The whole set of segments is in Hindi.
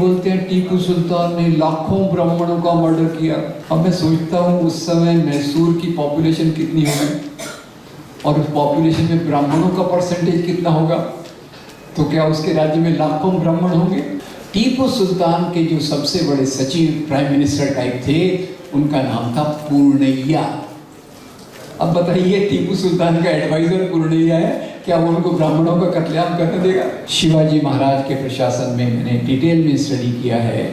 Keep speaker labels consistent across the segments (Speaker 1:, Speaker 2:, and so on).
Speaker 1: बोलते हैं टीपू सुल्तान ने लाखों ब्राह्मणों का मर्डर किया। अब मैं सोचता हूँ उस समय मैसूर की पॉपुलेशन कितनी होगी और उस पॉपुलेशन में ब्राह्मणों का परसेंटेज कितना होगा, तो क्या उसके राज्य में लाखों ब्राह्मण होंगे? टीपू सुल्तान के जो सबसे बड़े सचिव प्राइम मिनिस्टर टाइप थे उनका नाम था पूर्णैया। अब बताइए टटीपू सुल्तान का एडवाइजर पूर्णैया है, क्या वो उनको ब्राह्मणों का कत्लेआम करने देगा? शिवाजी महाराज के प्रशासन में मैंने डिटेल में स्टडी किया है।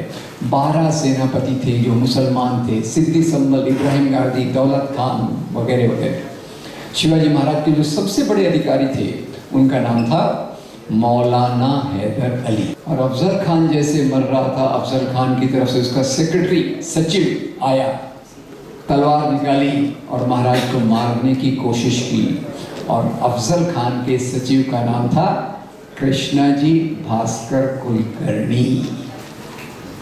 Speaker 1: 12 सेनापति थे जो मुसलमान थे, सिद्दी संभल, इब्राहिम गाजी, दौलत खान वगैरह वगैरह। शिवाजी महाराज के जो सबसे बड़े अधिकारी थे उनका नाम था मौलाना हैदर अली। और अफजल खान जैसे मर रहा था, अफजल खान की तरफ से उसका सेक्रेटरी सचिव आया, तलवार निकाली और महाराज को मारने की कोशिश की। और अफजल खान के सचिव का नाम था कृष्णाजी भास्कर कुलकर्णी।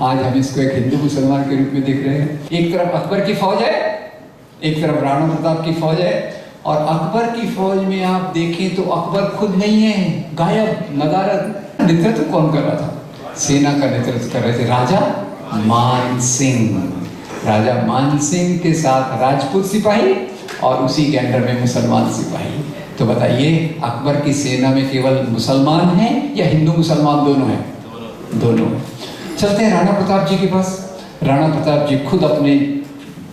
Speaker 1: आज हम इसको एक हिंदू मुसलमान के रूप में देख रहे हैं। एक तरफ अकबर की फौज है, एक तरफ राणा प्रताप की फौज है। और अकबर की फौज में आप देखें तो अकबर खुद नहीं है, गायब, नदारद। नेतृत्व कौन कर रहा था? सेना का नेतृत्व कर रहे थे राजा मान सिंह। राजा मान सिंह के साथ राजपूत सिपाही और उसी के अंडर में मुसलमान सिपाही। तो बताइए अकबर की सेना में केवल मुसलमान हैं या हिंदू मुसलमान दोनों हैं? दोनों। चलते हैं राणा प्रताप जी के पास। राणा प्रताप जी खुद अपने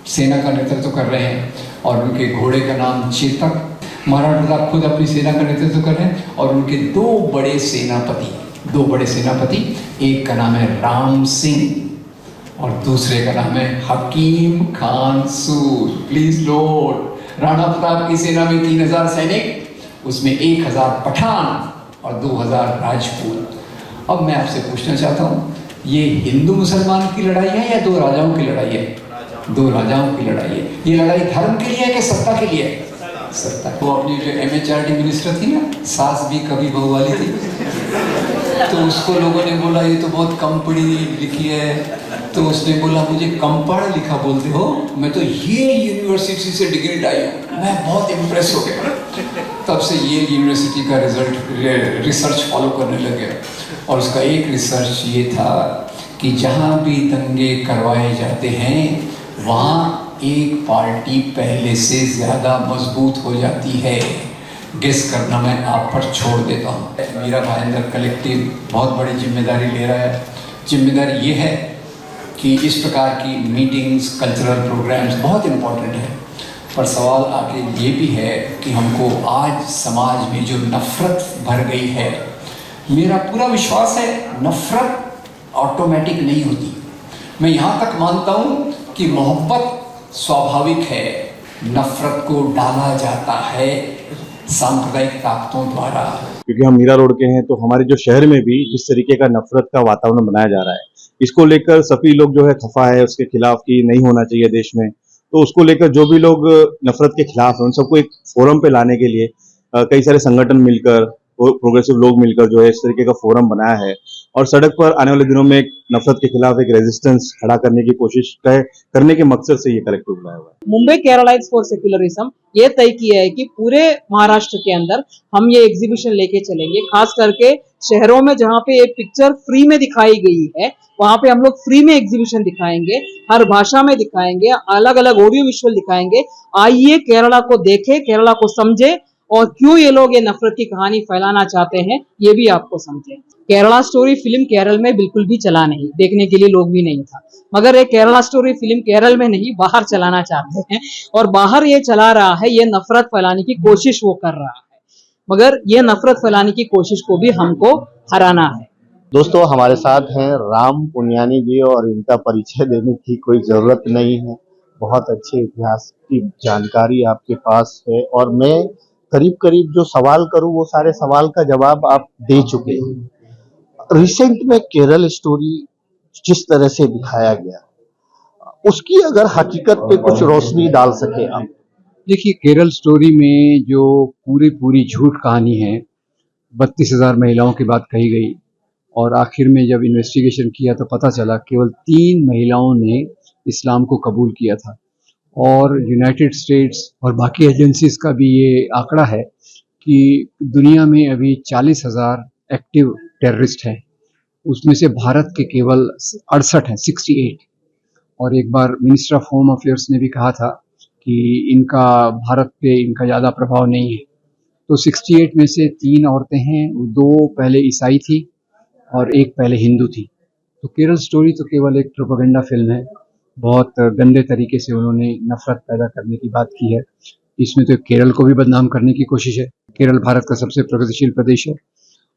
Speaker 1: सेना का नेतृत्व कर रहे हैं और उनके घोड़े का नाम चेतक। महाराणा प्रताप खुद अपनी सेना का नेतृत्व कर रहे हैं और उनके दो बड़े सेनापति, एक का नाम है राम सिंह और दूसरे का नाम है हकीम खान सूर। प्लीज नोट, राणा प्रताप की सेना में 3000 सैनिक, उसमें 1000 पठान और 2000 राजपूत। अब मैं आपसे पूछना चाहता हूँ, ये हिंदू मुसलमान की लड़ाई है या दो राजाओं की लड़ाई है? दो राजाओं की लड़ाई है। ये लड़ाई धर्म के लिए है कि सत्ता के लिए है? सत्ता। वो अपनी जो MHRD मिनिस्टर थी ना, सास भी कभी बहू वाली थी, तो उसको लोगों ने बोला ये तो बहुत कम पढ़ी लिखी है। तो उसने बोला मुझे कम पढ़ा लिखा बोलते हो, मैं तो ये यूनिवर्सिटी से डिग्री लाई हूँ। मैं बहुत इम्प्रेस हो गया। तब से ये यूनिवर्सिटी का रिसर्च फॉलो करने लगे और उसका एक रिसर्च ये था कि जहाँ भी दंगे करवाए जाते हैं वहाँ एक पार्टी पहले से ज़्यादा मजबूत हो जाती है। गेस करना मैं आप पर छोड़ देता हूँ। मीरा भाईंदर कलेक्टिव बहुत बड़ी जिम्मेदारी ले रहा है। जिम्मेदारी ये है कि इस प्रकार की मीटिंग्स, कल्चरल प्रोग्राम्स बहुत इम्पोर्टेंट है, पर सवाल आगे ये भी है कि हमको आज समाज में जो नफ़रत भर गई है, मेरा पूरा विश्वास है नफ़रत ऑटोमेटिक नहीं होती। मैं यहाँ तक मानता हूँ कि मोहब्बत स्वाभाविक है, नफ़रत को डाला जाता है सांप्रदायिक ताकतों द्वारा।
Speaker 2: क्योंकि हम मीरा रोड के हैं तो हमारे जो शहर में भी जिस तरीके का नफरत का वातावरण बनाया जा रहा है, इसको लेकर सभी लोग जो है खफा है उसके खिलाफ कि नहीं होना चाहिए देश में। तो उसको लेकर जो भी लोग नफरत के खिलाफ हैं उन सबको एक फोरम पे लाने के लिए कई सारे संगठन मिलकर, प्रोग्रेसिव लोग मिलकर जो है इस तरीके का फोरम बनाया है और सड़क पर आने वाले दिनों में नफरत के खिलाफ एक रेजिस्टेंस खड़ा करने की कोशिश करने के मकसद से ये कलेक्टिव बुलाया हुआ है।
Speaker 3: मुंबई केरला फॉर सेक्युलरिज्म ये तय किया है कि पूरे महाराष्ट्र के अंदर हम ये एग्जीबिशन लेके चलेंगे। खास करके शहरों में जहाँ पे ये पिक्चर फ्री में दिखाई गई है वहां पे हम लोग फ्री में एग्जीबिशन दिखाएंगे, हर भाषा में दिखाएंगे, अलग अलग ऑडियो विजुअल दिखाएंगे। आइए केरला को देखें, केरला को समझे और क्यों ये लोग ये नफरत की कहानी फैलाना चाहते हैं ये भी आपको समझे। केरला स्टोरी फिल्म केरल में बिल्कुल भी चला नहीं, देखने के लिए लोग भी नहीं था, मगर ये केरला स्टोरी फिल्म केरल में नहीं बाहर चलाना चाहते हैं और बाहर ये चला रहा है, ये नफरत फैलाने की कोशिश वो कर रहा है, मगर ये नफरत फैलाने की कोशिश को भी हमको हराना है।
Speaker 4: दोस्तों हमारे साथ हैं राम पुनियानी जी और इनका परिचय देने की कोई जरूरत नहीं है, बहुत अच्छे इतिहास की जानकारी आपके पास है और मैं करीब करीब जो सवाल करूं वो सारे सवाल का जवाब आप दे चुके हैं। रिसेंट में केरल स्टोरी जिस तरह से दिखाया गया उसकी अगर हकीकत पे कुछ रोशनी डाल सके आप।
Speaker 5: देखिए केरल स्टोरी में जो पूरी झूठ कहानी है, 32,000 महिलाओं की बात कही गई और आखिर में जब इन्वेस्टिगेशन किया तो पता चला केवल 3 महिलाओं ने इस्लाम को कबूल किया था। और यूनाइटेड स्टेट्स और बाकी एजेंसीज का भी ये आंकड़ा है कि दुनिया में अभी 40,000 एक्टिव टेररिस्ट हैं उसमें से भारत के केवल 68 हैं, 68। और एक बार मिनिस्टर ऑफ होम अफेयर्स ने भी कहा था कि इनका भारत पे इनका ज़्यादा प्रभाव नहीं है। तो 68 में से 3 औरतें हैं, 2 पहले ईसाई थी और 1 पहले हिंदू थी। तो केरल स्टोरी तो केवल एक प्रोपेगेंडा फिल्म है। बहुत गंदे तरीके से उन्होंने नफरत पैदा करने की बात की है। इसमें तो केरल को भी बदनाम करने की कोशिश है। केरल भारत का सबसे प्रगतिशील प्रदेश है।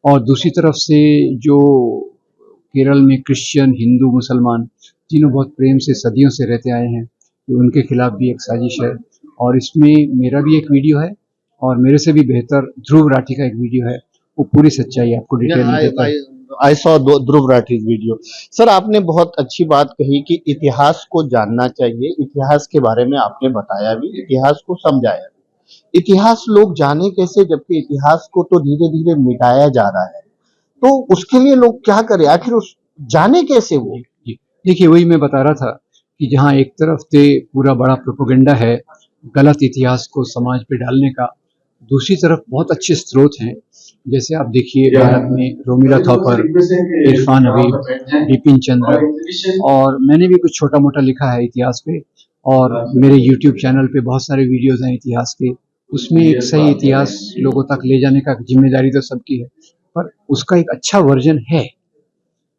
Speaker 5: और दूसरी तरफ से जो केरल में क्रिश्चियन, हिंदू, मुसलमान तीनों बहुत प्रेम से सदियों से रहते आए हैं, ये उनके खिलाफ भी एक साजिश है। और इसमें मेरा भी एक वीडियो है और मेरे से भी बेहतर ध्रुव राठी का एक वीडियो है। वो पूरी सच्चाई आपको डिटेल में देता है।
Speaker 4: I saw Dhruv Rathee's video. Sir, आपने बहुत अच्छी बात कही कि इतिहास को जानना चाहिए, इतिहास के बारे में आपने बताया भी, इतिहास को समझाया भी। इतिहास लोग जाने कैसे, जबकि इतिहास को तो धीरे धीरे मिटाया जा रहा है। तो उसके लिए लोग क्या करें, आखिर उस जाने कैसे वो?
Speaker 5: जी, देखिए वही मैं बता रहा था कि जहाँ एक तरफ से पूरा बड़ा प्रोपेगेंडा है गलत इतिहास को समाज पे डालने का, दूसरी तरफ बहुत अच्छे स्रोत हैं। जैसे आप देखिए भारत में रोमिला थॉपर, इरफान हबीब, बिपिन चंद्र, और मैंने भी कुछ छोटा मोटा लिखा है इतिहास पे। और मेरे यूट्यूब चैनल पे बहुत सारे वीडियोस हैं इतिहास के। उसमें एक सही इतिहास लोगों तक ले जाने का जिम्मेदारी तो सबकी है, पर उसका एक अच्छा वर्जन है।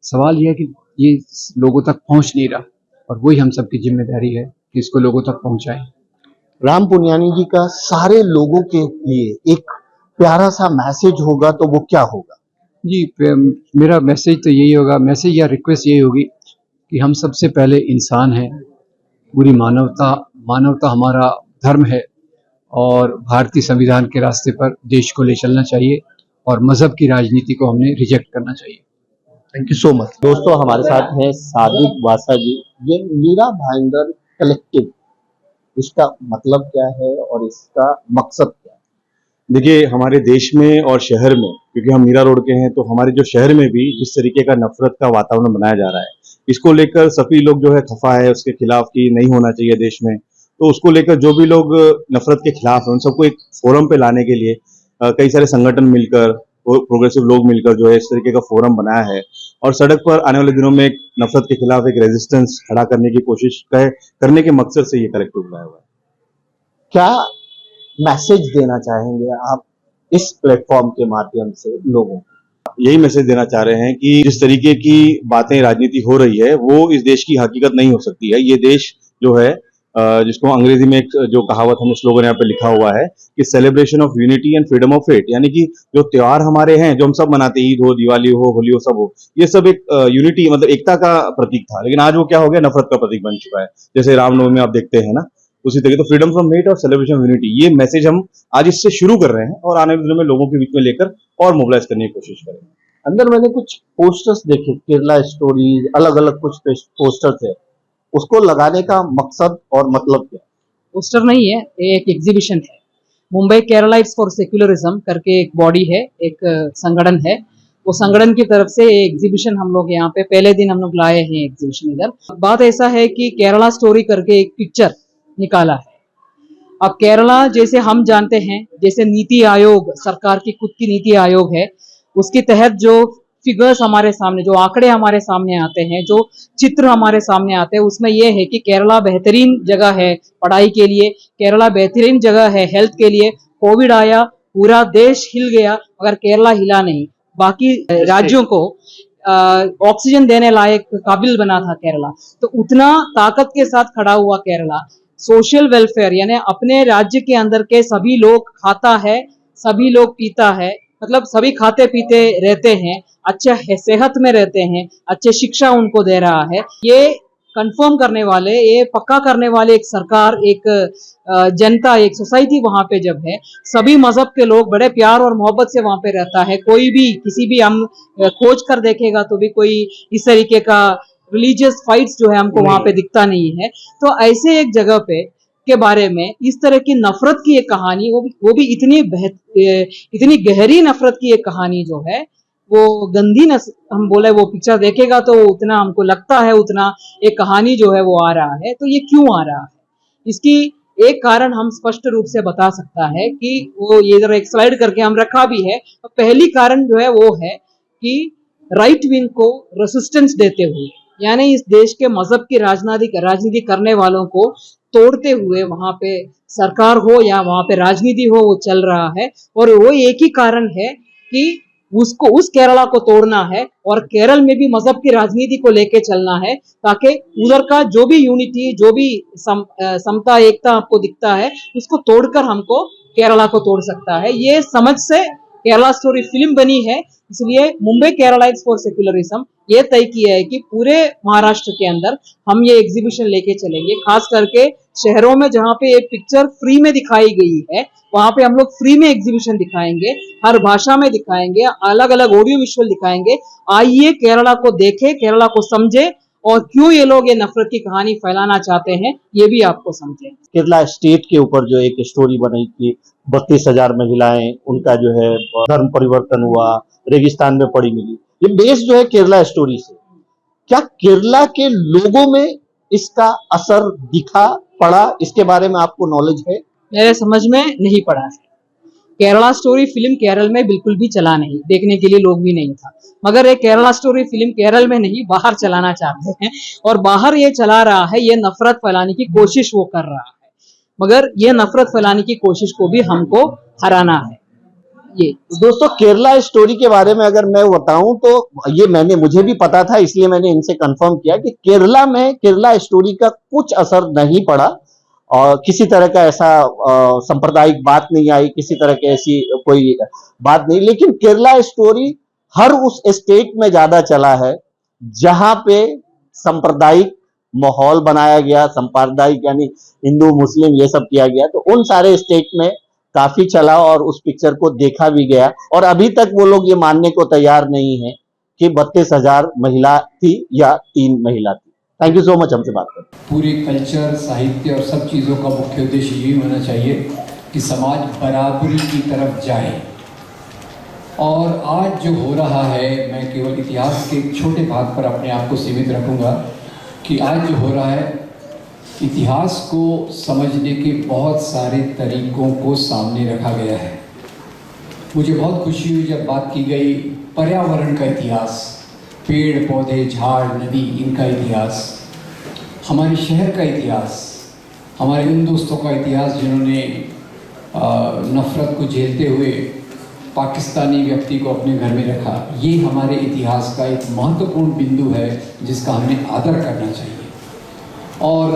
Speaker 5: सवाल यह है कि ये लोगों तक पहुंच नहीं रहा, और वही हम सबकी जिम्मेदारी है कि इसको लोगों तक पहुंचाएं।
Speaker 4: राम पुनियानी जी का सारे लोगों के लिए एक प्यारा सा मैसेज होगा तो वो क्या होगा?
Speaker 5: जी, मेरा मैसेज तो यही होगा, मैसेज या रिक्वेस्ट यही होगी कि हम सबसे पहले इंसान हैं। पूरी मानवता हमारा धर्म है, और भारतीय संविधान के रास्ते पर देश को ले चलना चाहिए, और मजहब की राजनीति को हमने रिजेक्ट करना चाहिए।
Speaker 4: Thank you so much. दोस्तों, हमारे साथ हैं सादिक वासा जी। ये मीरा भाईंदर कलेक्टिव, इसका मतलब क्या है और इसका मकसद क्या है?
Speaker 2: देखिए, हमारे देश में और शहर में, क्योंकि हम मीरा रोड के हैं, तो हमारे जो शहर में भी जिस तरीके का नफरत का वातावरण बनाया जा रहा है, इसको लेकर सभी लोग जो है खफा है, उसके खिलाफ कि नहीं होना चाहिए देश में। तो उसको लेकर जो भी लोग नफरत के खिलाफ हैं, उन सबको एक फोरम पे लाने के लिए कई सारे संगठन मिलकर, प्रोग्रेसिव लोग मिलकर जो है इस तरीके का फोरम बनाया है। और सड़क पर आने वाले दिनों में एक नफरत के खिलाफ एक रेजिस्टेंस खड़ा करने की कोशिश करने के मकसद से ये कलेक्टिव बनाया हुआ है।
Speaker 4: क्या मैसेज देना चाहेंगे आप इस प्लेटफॉर्म के माध्यम से लोगों को?
Speaker 2: यही मैसेज देना चाह रहे हैं कि जिस तरीके की बातें राजनीति हो रही है, वो इस देश की हकीकत नहीं हो सकती है। ये देश जो है, जिसको अंग्रेजी में एक जो कहावत हम स्लोगन यहाँ पे लिखा हुआ है कि celebration of unity and freedom of faith, यानी कि जो त्योहार हमारे हैं, जो हम सब मनाते हैं, ईद हो, दिवाली हो, होली हो, सब हो, ये सब एक यूनिटी मतलब एकता का प्रतीक था। लेकिन आज वो क्या हो गया, नफरत का प्रतीक बन चुका है। जैसे रामनवमी में आप देखते हैं ना, उसी तरीके तो फ्रीडम फ्रॉम हेट और सेलिब्रेशन ऑफ यूनिटी, ये मैसेज हम आज इससे शुरू कर रहे हैं और आने वाले दिनों में लोगों के बीच में लेकर और मोबिलाइज करने की कोशिश करेंगे।
Speaker 4: अंदर मैंने कुछ पोस्टर्स देखे, केरला स्टोरीज, अलग अलग कुछ पोस्टर्स है, उसको लगाने का मकसद और मतलब क्या?
Speaker 3: पोस्टर नहीं है, ये एक एग्जीबिशन है। मुंबई केरलाइट्स फॉर सेक्युलरिज्म करके एक बॉडी है, एक संगठन है। वो संगठन की तरफ से एग्जीबिशन हम लोग यहाँ पे पहले दिन हम लोग लाए हैं एग्जीबिशन इधर। बात ऐसा है कि केरला स्टोरी करके एक पिक्चर निकाला है। अब केरला जैसे हम जानते हैं, जैसे नीति आयोग, सरकार की खुद की नीति आयोग है, उसके तहत जो फिगर्स हमारे सामने, जो आंकड़े हमारे सामने आते हैं, जो चित्र हमारे सामने आते हैं, उसमें यह है कि केरला बेहतरीन जगह है पढ़ाई के लिए, केरला बेहतरीन जगह है हेल्थ के लिए। कोविड आया, पूरा देश हिल गया, मगर केरला हिला नहीं। बाकी राज्यों को ऑक्सीजन देने लायक काबिल बना था केरला। तो उतना ताकत के साथ खड़ा हुआ केरला। सोशल वेलफेयर यानी अपने राज्य के अंदर के सभी लोग खाता है, सभी लोग पीता है, मतलब सभी खाते पीते रहते हैं, अच्छे सेहत में रहते हैं, अच्छे शिक्षा उनको दे रहा है। ये कंफर्म करने वाले, ये पक्का करने वाले एक सरकार, एक जनता, एक सोसाइटी वहां पे जब है, सभी मजहब के लोग बड़े प्यार और मोहब्बत से वहां पे रहता है। कोई भी किसी भी हम खोज कर देखेगा तो भी कोई इस तरीके का रिलीजियस फाइट्स जो है हमको वहां पे दिखता नहीं है। तो ऐसे एक जगह पे के बारे में इस तरह की नफरत की एक कहानी, वो भी इतनी गहरी नफरत की एक कहानी जो है, वो गंदी हम बोले, वो पिक्चर देखेगा तो उतना हमको लगता है, उतना एक कहानी जो है वो आ रहा है। तो ये क्यों आ रहा है, इसकी एक कारण हम स्पष्ट रूप से बता सकता है कि वो ये इधर एक स्लाइड करके हम रखा भी है। तो पहली कारण जो है वो है कि राइट विंग को रेसिस्टेंस देते हुए, यानी इस देश के मजहब की राजनीति करने वालों को तोड़ते हुए वहां पे सरकार हो या वहां पे राजनीति हो, वो चल रहा है। और वो एक ही कारण है कि उसको उस केरला को तोड़ना है और केरल में भी मजहब की राजनीति को लेके चलना है, ताकि उधर का जो भी यूनिटी, जो भी समता एकता आपको दिखता है, उसको तोड़कर हमको केरला को तोड़ सकता है। ये समझ से केरला स्टोरी फिल्म बनी है। इसलिए मुंबई केरलाइट्स फॉर सेक्युलरिज्म ये तय किया है कि पूरे महाराष्ट्र के अंदर हम ये एग्जीबिशन लेके चलेंगे, खास करके शहरों में जहां पे ये पिक्चर फ्री में दिखाई गई है, वहां पे हम लोग फ्री में एग्जीबिशन दिखाएंगे, हर भाषा में दिखाएंगे, अलग अलग ऑडियो विजुअल दिखाएंगे। आइए केरला को देखें, केरला को समझे और क्यों ये लोग ये नफरत की कहानी फैलाना चाहते हैं ये भी आपको समझे।
Speaker 4: केरला स्टेट के ऊपर जो एक स्टोरी बनी कि 32,000 महिलाएं, उनका जो है धर्म परिवर्तन हुआ, रेगिस्तान में पड़ी मिली, ये बेस जो है केरला स्टोरी से। क्या केरला के लोगों में इसका असर दिखा पड़ा, इसके बारे में आपको नॉलेज है?
Speaker 3: मेरे समझ में नहीं पड़ा है। केरला स्टोरी फिल्म केरल में बिल्कुल भी चला नहीं, देखने के लिए लोग भी नहीं था, मगर ये केरला स्टोरी फिल्म केरल में नहीं बाहर चलाना चाहते हैं और बाहर ये चला रहा है, ये नफरत फैलाने की कोशिश वो कर रहा है, मगर ये नफरत फैलाने की कोशिश को भी हमको हराना है। ये
Speaker 4: दोस्तों, केरला स्टोरी के बारे में अगर मैं बताऊं तो ये मुझे भी पता था, इसलिए मैंने इनसे कंफर्म किया कि केरला में केरला स्टोरी का कुछ असर नहीं पड़ा और किसी तरह का ऐसा सांप्रदायिक बात नहीं आई, किसी तरह की ऐसी कोई बात नहीं। लेकिन केरला स्टोरी हर उस स्टेट में ज्यादा चला है जहां पे सांप्रदायिक माहौल बनाया गया, सांप्रदायिक यानी हिंदू मुस्लिम ये सब किया गया, तो उन सारे स्टेट में काफी चला और उस पिक्चर को देखा भी गया। और अभी तक वो लोग ये मानने को तैयार नहीं है कि 32,000 महिला थी या 3 महिला थी। थैंक यू सो मच हमसे बात करें।
Speaker 1: पूरे कल्चर, साहित्य और सब चीज़ों का मुख्य उद्देश्य यही होना चाहिए कि समाज बराबरी की तरफ जाए। और आज जो हो रहा है, मैं केवल इतिहास के एक छोटे भाग पर अपने आप को सीमित रखूंगा कि आज जो हो रहा है, इतिहास को समझने के बहुत सारे तरीकों को सामने रखा गया है। मुझे बहुत खुशी हुई जब बात की गई पर्यावरण का इतिहास, पेड़ पौधे, झाड़, नदी, इनका इतिहास, हमारे शहर का इतिहास, हमारे उन दोस्तों का इतिहास जिन्होंने नफ़रत को झेलते हुए पाकिस्तानी व्यक्ति को अपने घर में रखा। ये हमारे इतिहास का एक महत्वपूर्ण बिंदु है जिसका हमें आदर करना चाहिए। और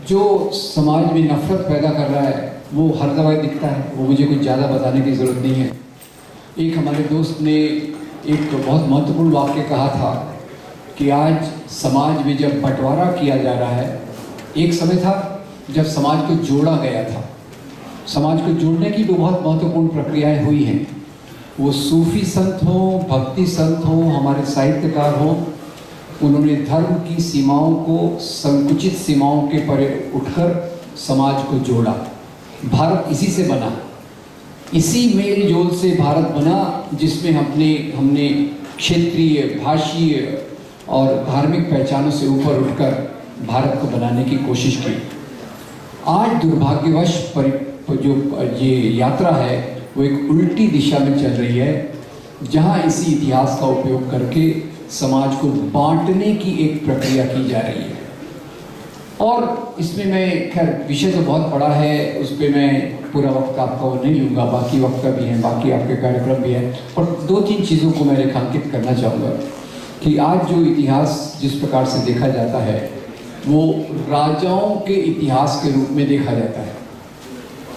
Speaker 1: जो समाज में नफ़रत पैदा कर रहा है वो हर जगह दिखता है, वो मुझे कुछ ज़्यादा बताने की ज़रूरत नहीं है। एक हमारे दोस्त ने एक बहुत महत्वपूर्ण वाक्य कहा था कि आज समाज में जब बंटवारा किया जा रहा है, एक समय था जब समाज को जोड़ा गया था। समाज को जोड़ने की भी बहुत महत्वपूर्ण प्रक्रियाएं हुई हैं, वो सूफी संत हों, भक्ति संत हों, हमारे साहित्यकार हों, उन्होंने धर्म की सीमाओं को संकुचित सीमाओं के परे उठकर समाज को जोड़ा। भारत इसी से बना, इसी मेल जोल से भारत बना जिसमें हमने क्षेत्रीय, भाषीय और धार्मिक पहचानों से ऊपर उठकर भारत को बनाने की कोशिश की। आज दुर्भाग्यवश जो ये यात्रा है वो एक उल्टी दिशा में चल रही है, जहां इसी इतिहास का उपयोग करके समाज को बांटने की एक प्रक्रिया की जा रही है। और इसमें मैं, खैर विषय तो बहुत बड़ा है, उस पर मैं पूरा वक्त आपका नहीं लूँगा, बाकी वक्त का भी है, बाकी आपके कार्यक्रम भी है, पर 2-3 चीज़ों को मैं रेखांकित करना चाहूँगा कि आज जो इतिहास जिस प्रकार से देखा जाता है वो राजाओं के इतिहास के रूप में देखा जाता है।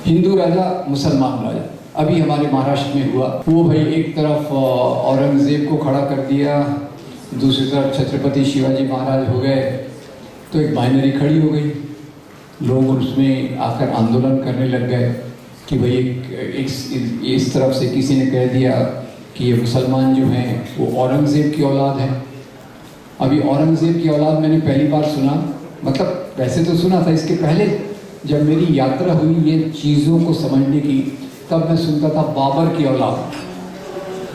Speaker 1: हिंदू राजा, मुसलमान राजा, अभी हमारे महाराष्ट्र में हुआ, वो भाई एक तरफ औरंगज़ेब को खड़ा कर दिया, दूसरी तरफ छत्रपति शिवाजी महाराज हो गए, तो एक बाइनरी खड़ी हो गई। लोग उसमें आकर आंदोलन करने लग गए कि भाई इस तरफ से किसी ने कह दिया कि ये मुसलमान जो हैं वो औरंगज़ेब की औलाद हैं। अभी औरंगज़ेब की औलाद मैंने पहली बार सुना, मतलब वैसे तो सुना था इसके पहले, जब मेरी यात्रा हुई ये चीज़ों को समझने की, तब मैं सुनता था बाबर की औलाद।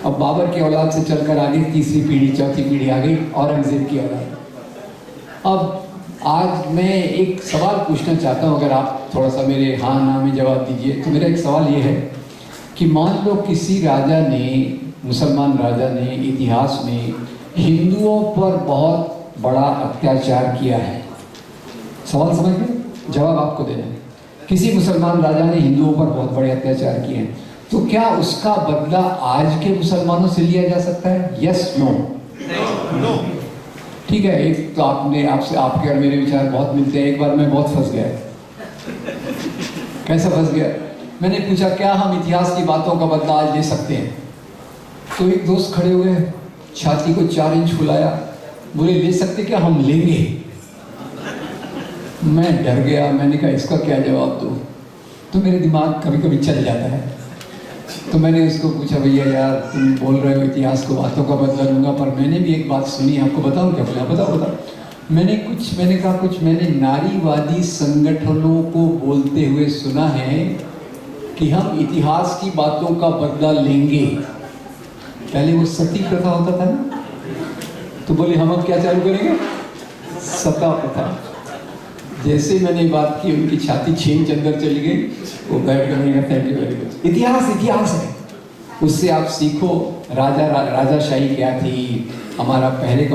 Speaker 1: अब बाबर की औलाद से चलकर आगे तीसरी पीढ़ी, चौथी पीढ़ी आ गई औरंगज़ेब की औलाद। अब आज मैं एक सवाल पूछना चाहता हूँ, अगर आप थोड़ा सा मेरे हाँ ना में जवाब दीजिए। तो मेरा एक सवाल ये है कि मान लो किसी राजा ने मुसलमान राजा ने इतिहास में हिंदुओं पर बहुत बड़ा अत्याचार किया है? सवाल समझ गए? जवाब आपको देना है। किसी मुसलमान राजा ने हिंदुओं पर बहुत बड़े अत्याचार किए हैं, तो क्या उसका बदला आज के मुसलमानों से लिया जा सकता है? Yes, no? ठीक है, एक तो आपके और मेरे विचार बहुत मिलते हैं। एक बार मैं बहुत फंस गया। कैसा फंस गया? मैंने पूछा क्या हम इतिहास की बातों का बदला आज ले सकते हैं? तो एक दोस्त खड़े हुए, छाती को 4 इंच फुलाया, बोले ले सकते क्या? हम लेंगे। मैं डर गया। मैंने कहा इसका क्या जवाब दूं? तो मेरे दिमाग कभी कभी चल जाता है। तो मैंने उसको पूछा, भैया यार तुम बोल रहे हो इतिहास को बातों का बदला लूंगा, पर मैंने भी एक बात सुनी, आपको बताऊं क्या? बोला बताओ। मैंने कहा मैंने नारीवादी संगठनों को बोलते हुए सुना है कि हम इतिहास की बातों का बदला लेंगे। पहले वो सती प्रथा होता था ना, तो बोले हम अब क्या चालू करेंगे? सता प्रथा। जैसे मैंने बात की उनकी छाती 6 इंच अंदर चली गई। वो बैठ कर मैंने कहा थैंक यू वेरी मच। इतिहास है, उससे आप सीखो राजाशाही क्या थी, हमारा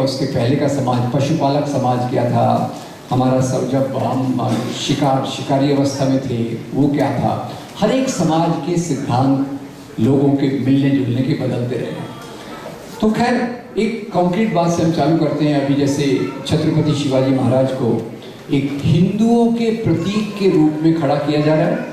Speaker 1: उसके पहले का समाज पशुपालक समाज क्या था, हमारा सब जब हम शिकारी अवस्था में थे वो क्या था। हर एक समाज के सिद्धांत लोगों के मिलने जुलने के बदलते रहे। तो खैर एक कॉन्क्रीट बात से हम चालू करते हैं। अभी जैसे छत्रपति शिवाजी महाराज को एक हिंदुओं के प्रतीक के रूप में खड़ा किया जा रहा है,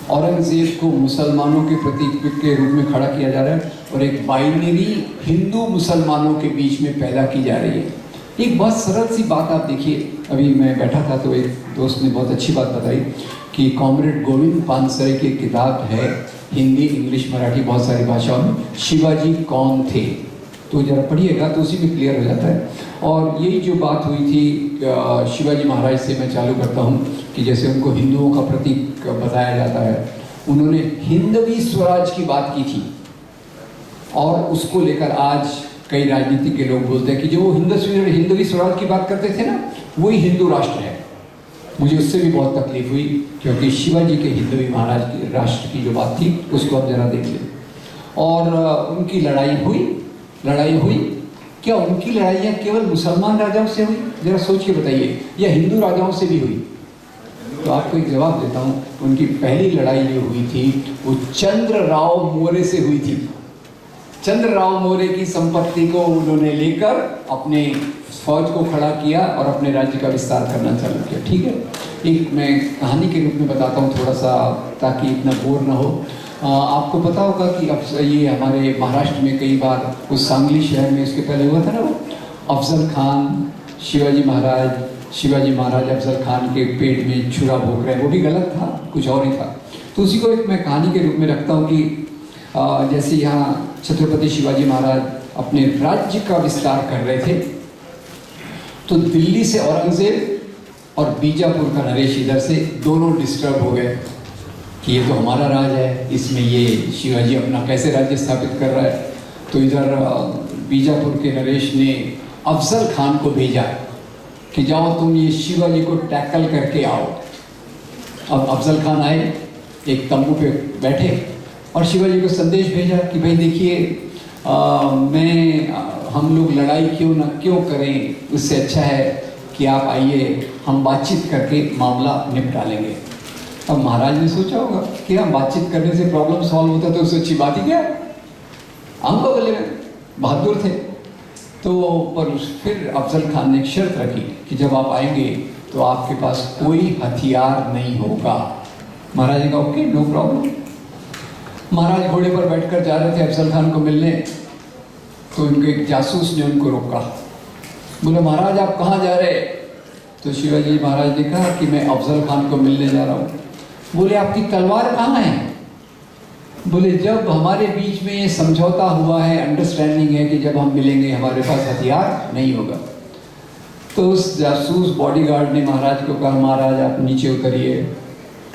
Speaker 1: औरंगजेब को मुसलमानों के प्रतीक के रूप में खड़ा किया जा रहा है, और एक बाइनरी हिंदू मुसलमानों के बीच में पैदा की जा रही है। एक बहुत सरल सी बात आप देखिए। अभी मैं बैठा था तो एक दोस्त ने बहुत अच्छी बात बताई कि कॉमरेड गोविंद पानसरे की किताब है, हिंदी इंग्लिश मराठी बहुत सारी भाषाओं में, शिवाजी कौन थे, तो जरा पढ़िएगा तो उसी में क्लियर हो जाता है। और यही जो बात हुई थी शिवाजी महाराज से मैं चालू करता हूँ कि जैसे उनको हिंदुओं का प्रतीक बताया जाता है, उन्होंने हिंदवी स्वराज की बात की थी, और उसको लेकर आज कई राजनीतिक के लोग बोलते हैं कि जो वो हिंदवी स्वराज की बात करते थे ना, वही हिंदू राष्ट्र है। मुझे उससे भी बहुत तकलीफ हुई, क्योंकि शिवाजी के हिंदवी महाराज की राष्ट्र की जो बात थी उसको आप जरा देख लें। और उनकी लड़ाई हुई क्या उनकी लड़ाइयाँ केवल मुसलमान राजाओं से हुई? जरा सोच के बताइए, या हिंदू राजाओं से भी हुई? तो आपको एक जवाब देता हूँ। उनकी पहली लड़ाई जो हुई थी वो चंद्रराव मौर्य से हुई थी। चंद्रराव मौर्य की संपत्ति को उन्होंने लेकर अपने फौज को खड़ा किया और अपने राज्य का विस्तार करना चालू किया। ठीक है, एक मैं कहानी के रूप में बताता हूँ थोड़ा सा, ताकि इतना बोर ना हो। आपको पता होगा कि अब ये हमारे महाराष्ट्र में कई बार उस सांगली शहर में इसके पहले हुआ था ना, वो अफजल खान शिवाजी महाराज अफजल खान के पेट में छुरा भोग रहे हैं। वो भी गलत था, कुछ और ही था। तो उसी को एक मैं कहानी के रूप में रखता हूँ कि जैसे यहाँ छत्रपति शिवाजी महाराज अपने राज्य का विस्तार कर रहे थे, तो दिल्ली से औरंगजेब और बीजापुर का नरेश इधर से दोनों डिस्टर्ब हो गए कि ये तो हमारा राज है, इसमें ये शिवाजी अपना कैसे राज्य स्थापित कर रहा है। तो इधर बीजापुर के नरेश ने अफजल खान को भेजा कि जाओ तुम ये शिवाजी को टैकल करके आओ। अब अफजल खान आए, एक तंबू पे बैठे और शिवाजी को संदेश भेजा कि भाई देखिए हम लोग लड़ाई क्यों करें, उससे अच्छा है कि आप आइए, हम बातचीत करके मामला निपटा लेंगे। अब महाराज ने सोचा होगा कि हम बातचीत करने से प्रॉब्लम सॉल्व होता तो उससे अच्छी बात ही क्या, हम तो बोले बहादुर थे। तो पर फिर अफजल खान ने एक शर्त रखी कि जब आप आएंगे तो आपके पास कोई हथियार नहीं होगा। महाराज ने कहा ओके नो प्रॉब्लम। महाराज घोड़े पर बैठकर जा रहे थे अफजल खान को मिलने, तो उनके एक जासूस ने उनको रोका। बोले महाराज आप कहाँ जा रहे? तो शिवाजी महाराज ने कहा कि मैं अफजल खान को मिलने जा रहा हूँ। बोले आपकी तलवार कहाँ है? बोले जब हमारे बीच में ये समझौता हुआ है, अंडरस्टैंडिंग है कि जब हम मिलेंगे हमारे पास हथियार नहीं होगा। तो उस जासूस बॉडीगार्ड ने महाराज को कहा महाराज आप नीचे उतरिए।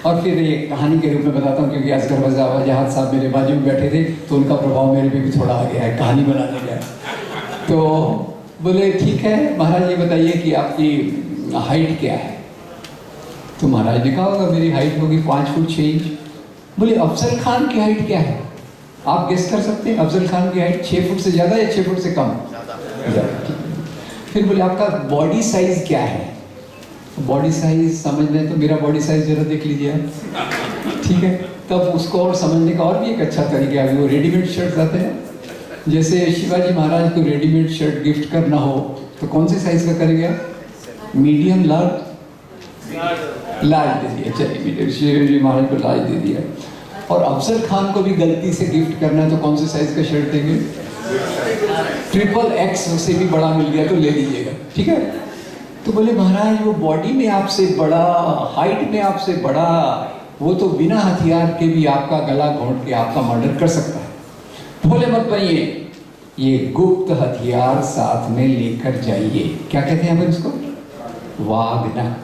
Speaker 1: और फिर ये कहानी के रूप में बताता हूँ, क्योंकि असगर वजाहत साहब मेरे बाजू में बैठे थे तो उनका प्रभाव मेरे पे भी थोड़ा आ गया है, कहानी बनाने गया। तो बोले ठीक है महाराज ये बताइए कि आपकी हाइट क्या है? तो महाराज ने कहा होगा मेरी हाइट होगी 5 फुट 6 इंच। बोले अफजल खान की हाइट क्या है? आप गेस कर सकते हैं अफजल खान की हाइट 6 फुट से ज्यादा या 6 फुट से कम? ज्यादा। फिर बोले आपका बॉडी साइज क्या है? बॉडी साइज समझने तो मेरा बॉडी साइज जरा देख लीजिए आप, ठीक है? तब उसको और समझने का और भी एक अच्छा तरीका है, वो रेडीमेड शर्ट आते हैं। जैसे शिवाजी महाराज को रेडीमेड शर्ट गिफ्ट करना हो तो कौन से साइज का करेंगे आप? मीडियम, लार्ज दे दिया, चलिए मीडियम। शिवाजी महाराज को लार्ज दे दिया। और अफजल खान को भी गलती से गिफ्ट करना है तो कौन से साइज का शर्ट देंगे? XXX से भी बड़ा मिल गया तो ले लीजिएगा, ठीक है? तो बोले महाराज वो बॉडी में आपसे बड़ा, हाइट में आपसे बड़ा, वो तो बिना हथियार के भी आपका गला घोंट के आपका मर्डर कर सकता है। बोले मत बनिए, ये गुप्त हथियार साथ में लेकर जाइए। क्या कहते हैं अपन इसको? वागना।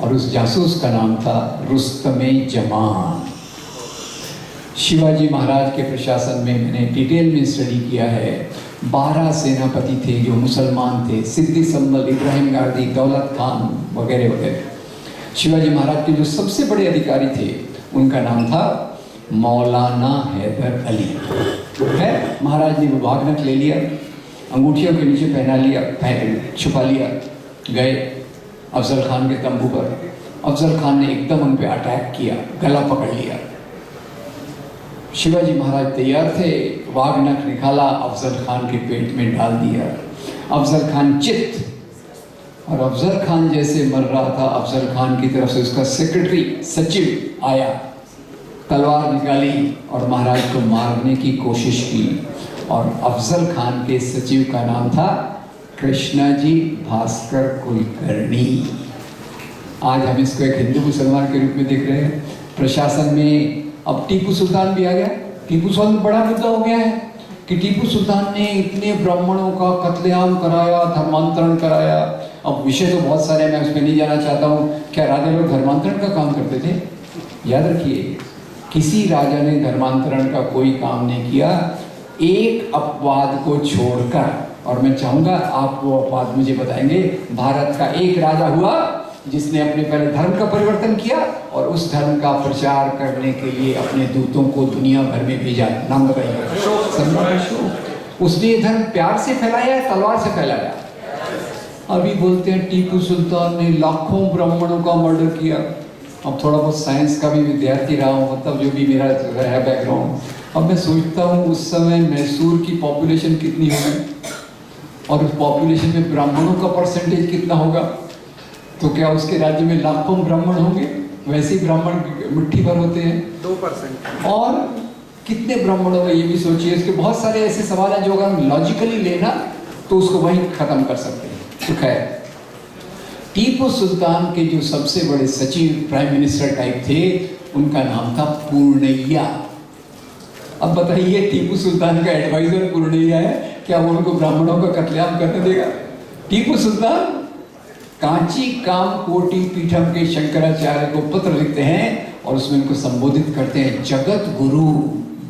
Speaker 1: और उस जासूस का नाम था रुस्तमे जमान। शिवाजी महाराज के प्रशासन में मैंने डिटेल में स्टडी किया है। 12 सेनापति थे जो मुसलमान थे, सिद्दी संबल, इब्राहिम गाजी, दौलत खान वगैरह वगैरह। शिवाजी महाराज के जो सबसे बड़े अधिकारी थे उनका नाम था मौलाना हैदर अली। है महाराज ने वो वागनक ले लिया, अंगूठियों के नीचे पहना लिया, छुपा लिया, गए अफजल खान के तंबू पर। अफजल खान ने एकदम उन पे अटैक किया, गला पकड़ लिया। शिवाजी महाराज तैयार थे, वागनक निकाला, अफजल खान के पेट में डाल दिया। अफजल खान चित, और अफजल खान जैसे मर रहा था, अफजल खान की तरफ से उसका सेक्रेटरी सचिव आया, तलवार निकाली और महाराज को मारने की कोशिश की। और अफजल खान के सचिव का नाम था कृष्णाजी भास्कर कुलकर्णी। आज हम इसको एक हिंदू मुसलमान के रूप में देख रहे हैं। प्रशासन में अब टीपू सुल्तान भी आ गया। टीपू सुल्तान बड़ा मुद्दा हो गया है कि टीपू सुल्तान ने इतने ब्राह्मणों का कत्लेआम कराया, धर्मांतरण कराया। अब विषय तो बहुत सारे, मैं उसमें नहीं जाना चाहता हूँ। क्या राजा लोग धर्मांतरण का काम करते थे? याद रखिए, किसी राजा ने धर्मांतरण का कोई काम नहीं किया, एक अपवाद को छोड़कर। और मैं चाहूँगा आप वो अपवाद मुझे बताएंगे। भारत का एक राजा हुआ जिसने अपने पहले धर्म का परिवर्तन किया और उस धर्म का प्रचार करने के लिए अपने दूतों को दुनिया भर में भेजा। नाम बताइए। सम्राट। उसने ये धर्म प्यार से फैलाया है, तलवार से फैलाया? अभी बोलते हैं टीपू सुल्तान ने लाखों ब्राह्मणों का मर्डर किया। अब थोड़ा बहुत साइंस का भी विद्यार्थी रहा हूँ, मतलब जो भी मेरा है बैकग्राउंड। अब मैं सोचता हूँ उस समय मैसूर की पॉपुलेशन कितनी होगी और उस पॉपुलेशन में ब्राह्मणों का परसेंटेज कितना होगा, तो क्या उसके राज्य में लाखों ब्राह्मण होंगे? वैसे ही ब्राह्मण मुट्ठी भर होते हैं, 2%। और कितने ब्राह्मणों में ये भी सोचिए। इसके बहुत सारे ऐसे सवाल हैं जो अगर हम लॉजिकली लेना तो उसको वहीं खत्म कर सकते हैं। तो खैर, टीपू सुल्तान के जो सबसे बड़े सचिव, प्राइम मिनिस्टर टाइप थे, उनका नाम था पूर्णैया। अब बताइए, टीपू सुल्तान का एडवाइजर पूर्णैया है, क्या वो उनको ब्राह्मणों का कत्लेआम करने देगा? टीपू सुल्तान कांची काम कोटि पीठम के शंकराचार्य को पत्र लिखते हैं और उसमें उनको संबोधित करते हैं,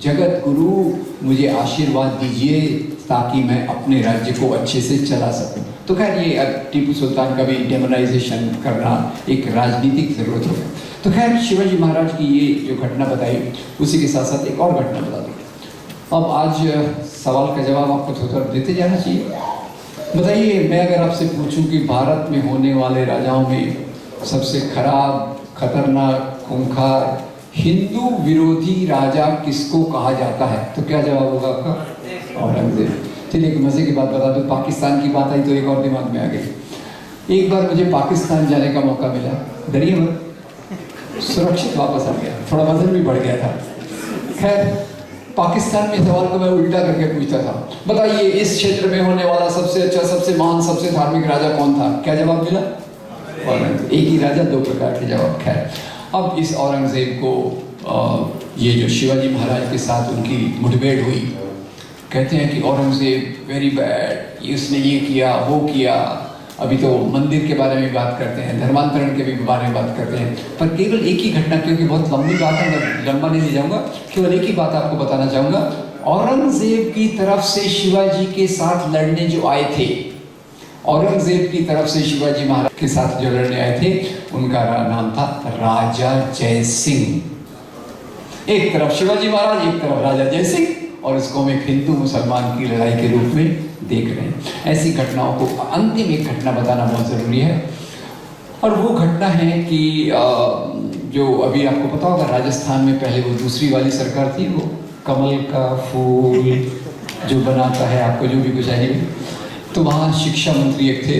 Speaker 1: जगत गुरु मुझे आशीर्वाद दीजिए ताकि मैं अपने राज्य को अच्छे से चला सकूं। तो खैर, ये टीपू सुल्तान का भी डेमोनाइजेशन करना एक राजनीतिक जरूरत हो। तो खैर, शिवाजी महाराज की ये जो घटना बताई, उसी के साथ साथ एक और घटना बता दूँ। अब आज सवाल का जवाब आपको थोड़ा देते जाना चाहिए। बताइए, मैं अगर आपसे पूछूं कि भारत में होने वाले राजाओं में सबसे खराब, खतरनाक, खूंखार, हिंदू विरोधी राजा किसको कहा जाता है, तो क्या जवाब होगा आपका? औरंगजेब। चलिए, एक मजे की बात बता दूं। पाकिस्तान की बात आई तो एक और दिमाग में आ गई। एक बार मुझे पाकिस्तान जाने का मौका मिला, डरिए मत, सुरक्षित वापस आ गया, थोड़ा वजन भी बढ़ गया था। खैर, पाकिस्तान में सवाल को मैं उल्टा करके पूछता था, बताइए इस क्षेत्र में होने वाला सबसे अच्छा, सबसे महान, सबसे धार्मिक राजा कौन था? क्या जवाब मिला? औरंगजेब। एक ही राजा, दो प्रकार के जवाब। खैर, अब इस औरंगजेब को ये जो शिवाजी महाराज के साथ उनकी मुठभेड़ हुई, कहते हैं कि औरंगजेब वेरी बैड, इसने ये किया, वो किया। अभी तो मंदिर के बारे में बात करते हैं, धर्मांतरण के भी बारे में बात करते हैं, पर केवल एक ही घटना, क्योंकि बहुत लंबी बात है, मैं लंबा नहीं ले जाऊंगा, केवल एक ही बात आपको बताना चाहूँगा। औरंगजेब की तरफ से शिवाजी के साथ लड़ने जो आए थे, औरंगजेब की तरफ से शिवाजी महाराज के साथ जो लड़ने आए थे, उनका नाम था राजा जय सिंह। एक तरफ शिवाजी महाराज, एक तरफ राजा जय सिंह। और इसको हम एक हिंदू मुसलमान की लड़ाई के रूप में देख रहे हैं। ऐसी घटनाओं को, अंतिम एक घटना बताना बहुत ज़रूरी है, और वो घटना है कि जो अभी आपको पता होगा राजस्थान में पहले वो दूसरी वाली सरकार थी, वो कमल का फूल जो बनाता है आपको जो भी कुछ चाहिए, तो वहाँ शिक्षा मंत्री एक थे।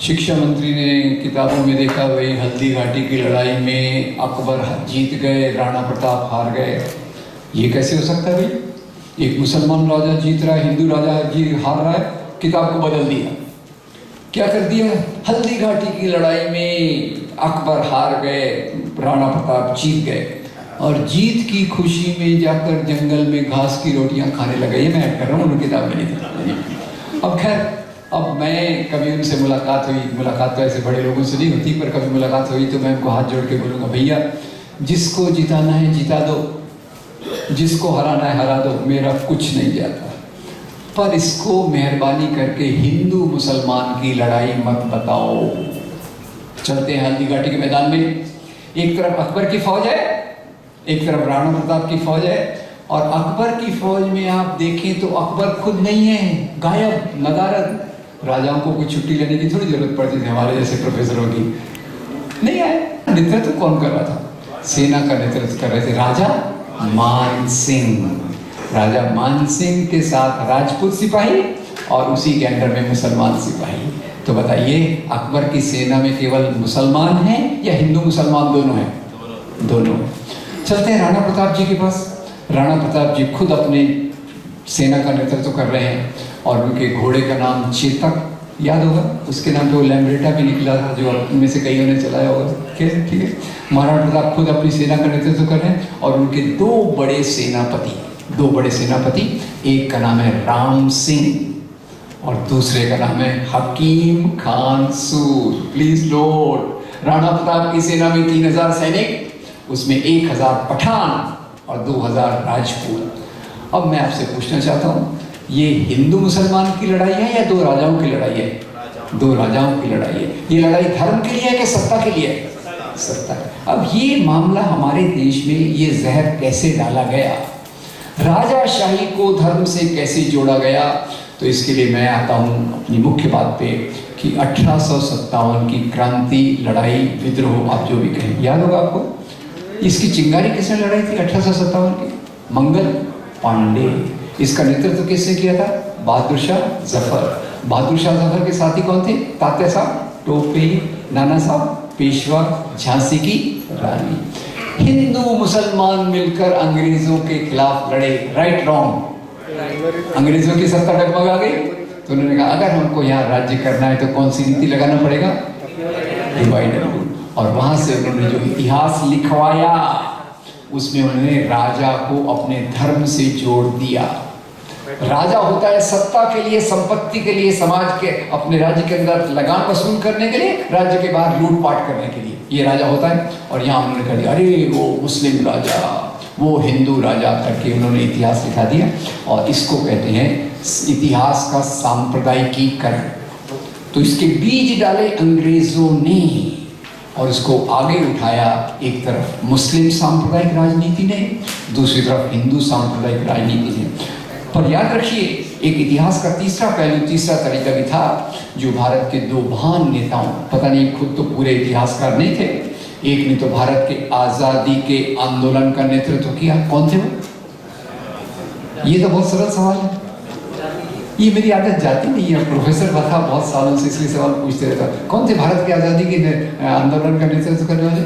Speaker 1: शिक्षा मंत्री ने किताबों में देखा भाई हल्दी घाटी की लड़ाई में अकबर जीत गए, राणा प्रताप हार गए। ये कैसे हो सकता है भाई, एक मुसलमान राजा जीत रहा है, हिंदू राजा जी हार रहा है। किताब को बदल दिया, क्या कर दिया, हल्दी घाटी की लड़ाई में अकबर हार गए, राणा प्रताप जीत गए, और जीत की खुशी में जाकर जंगल में घास की रोटियां खाने लगे। ये मैं ऐड कर रहा हूँ, उनकी किताब में नहीं था। अब खैर, अब मैं कभी उनसे मुलाकात हुई, मुलाकात तो ऐसे बड़े लोगों से नहीं होती, पर कभी मुलाकात हुई तो मैं उनको हाथ जोड़ के बोलूँगा, भैया जिसको जिताना है जिता दो, जिसको हराना है हरा दो, मेरा कुछ नहीं जाता, पर इसको मेहरबानी करके हिंदू मुसलमान की लड़ाई मत बताओ। चलते हैं हल्दी घाटी के मैदान में, एक तरफ अकबर की फौज है, एक तरफ राणा प्रताप की फौज है, और अकबर की फौज में आप देखें तो अकबर खुद नहीं है, गायब, नदारद। राजाओं को कोई छुट्टी लेने की थोड़ी जरूरत पड़ती थी हमारे जैसे प्रोफेसरों की, नहीं आए। नेतृत्व कौन कर रहा था, सेना का नेतृत्व कर रहे थे राजा मान सिंह। राजा मान सिंह के साथ राजपूत सिपाही और उसी के अंडर में मुसलमान सिपाही। तो बताइए अकबर की सेना में केवल मुसलमान हैं या हिंदू मुसलमान दोनों हैं? दोनों। चलते हैं राणा प्रताप जी के पास। राणा प्रताप जी खुद अपने सेना का नेतृत्व कर रहे हैं, और उनके घोड़े का नाम चेतक, याद होगा, उसके नाम पे वो लैम्ब्रेटा भी निकला था जो उनमें से कईयों ने चलाया होगा। ठीक है, महाराणा प्रताप खुद अपनी सेना का नेतृत्व कर रहे हैं, और उनके दो बड़े सेनापति, एक का नाम है राम सिंह और दूसरे का नाम है हकीम खान सूर। प्लीज नोट, राणा प्रताप की सेना में 3000 सैनिक, उसमें 1000 पठान और 2000 राजपूत। अब मैं आपसे पूछना चाहता हूँ, ये हिंदू मुसलमान की लड़ाई है या दो राजाओं की लड़ाई है? दो राजाओं की लड़ाई है। ये लड़ाई धर्म के लिए है कि सत्ता के लिए है? सत्ता। अब ये मामला हमारे देश में, ये जहर कैसे डाला गया, राजाशाही को धर्म से कैसे जोड़ा गया, तो इसके लिए मैं आता हूँ अपनी मुख्य बात पे कि 1857 की क्रांति, लड़ाई, विद्रोह, आप जो भी कहें, याद होगा आपको। इसकी चिंगारी किसने लड़ाई थी 1857 की? मंगल पांडे। इसका नेतृत्व किसने किया था? बहादुर शाह जफर। बहादुर शाह जफर के साथी कौन थे? तात्या साहब टोपे, नाना साहब पेशवा, झांसी की रानी। हिंदू मुसलमान मिलकर अंग्रेजों के खिलाफ लड़े। Right wrong? अंग्रेजों की सत्ता डगमगा गई, तो उन्होंने कहा अगर हमको यहाँ राज्य करना है तो कौन सी नीति लगाना पड़ेगा? Divide and rule. और वहां से उन्होंने जो इतिहास लिखवाया, उसमें उन्होंने राजा को अपने धर्म से जोड़ दिया। राजा होता है सत्ता के लिए, संपत्ति के लिए, समाज के, अपने राज्य के अंदर लगान वसूल करने के लिए, राज्य के बाहर लूटपाट करने के लिए, ये राजा होता है। और यहाँ उन्होंने कह दिया अरे वो मुस्लिम राजा, वो हिंदू राजा करके उन्होंने इतिहास लिखा दिया, और इसको कहते हैं इतिहास का सांप्रदायिकीकरण। तो इसके बीज डाले अंग्रेजों ने, और इसको आगे उठाया एक तरफ मुस्लिम सांप्रदायिक राजनीति ने, दूसरी तरफ हिंदू सांप्रदायिक राजनीति ने। पर याद रखिए, एक इतिहास का तीसरा पहलू, तीसरा तरीका भी था, जो भारत के दो महान नेताओं, पता नहीं खुद तो पूरे इतिहासकार नहीं थे, एक ने तो भारत के आजादी के आंदोलन का नेतृत्व किया। कौन थे वो? ये तो बहुत सरल सवाल है, ये मेरी आदत जाती नहीं है, प्रोफेसर बता बहुत सालों से इसलिए सवाल पूछते रहता। कौन थे भारत की आज़ादी के आंदोलन का नेतृत्व करने वाले?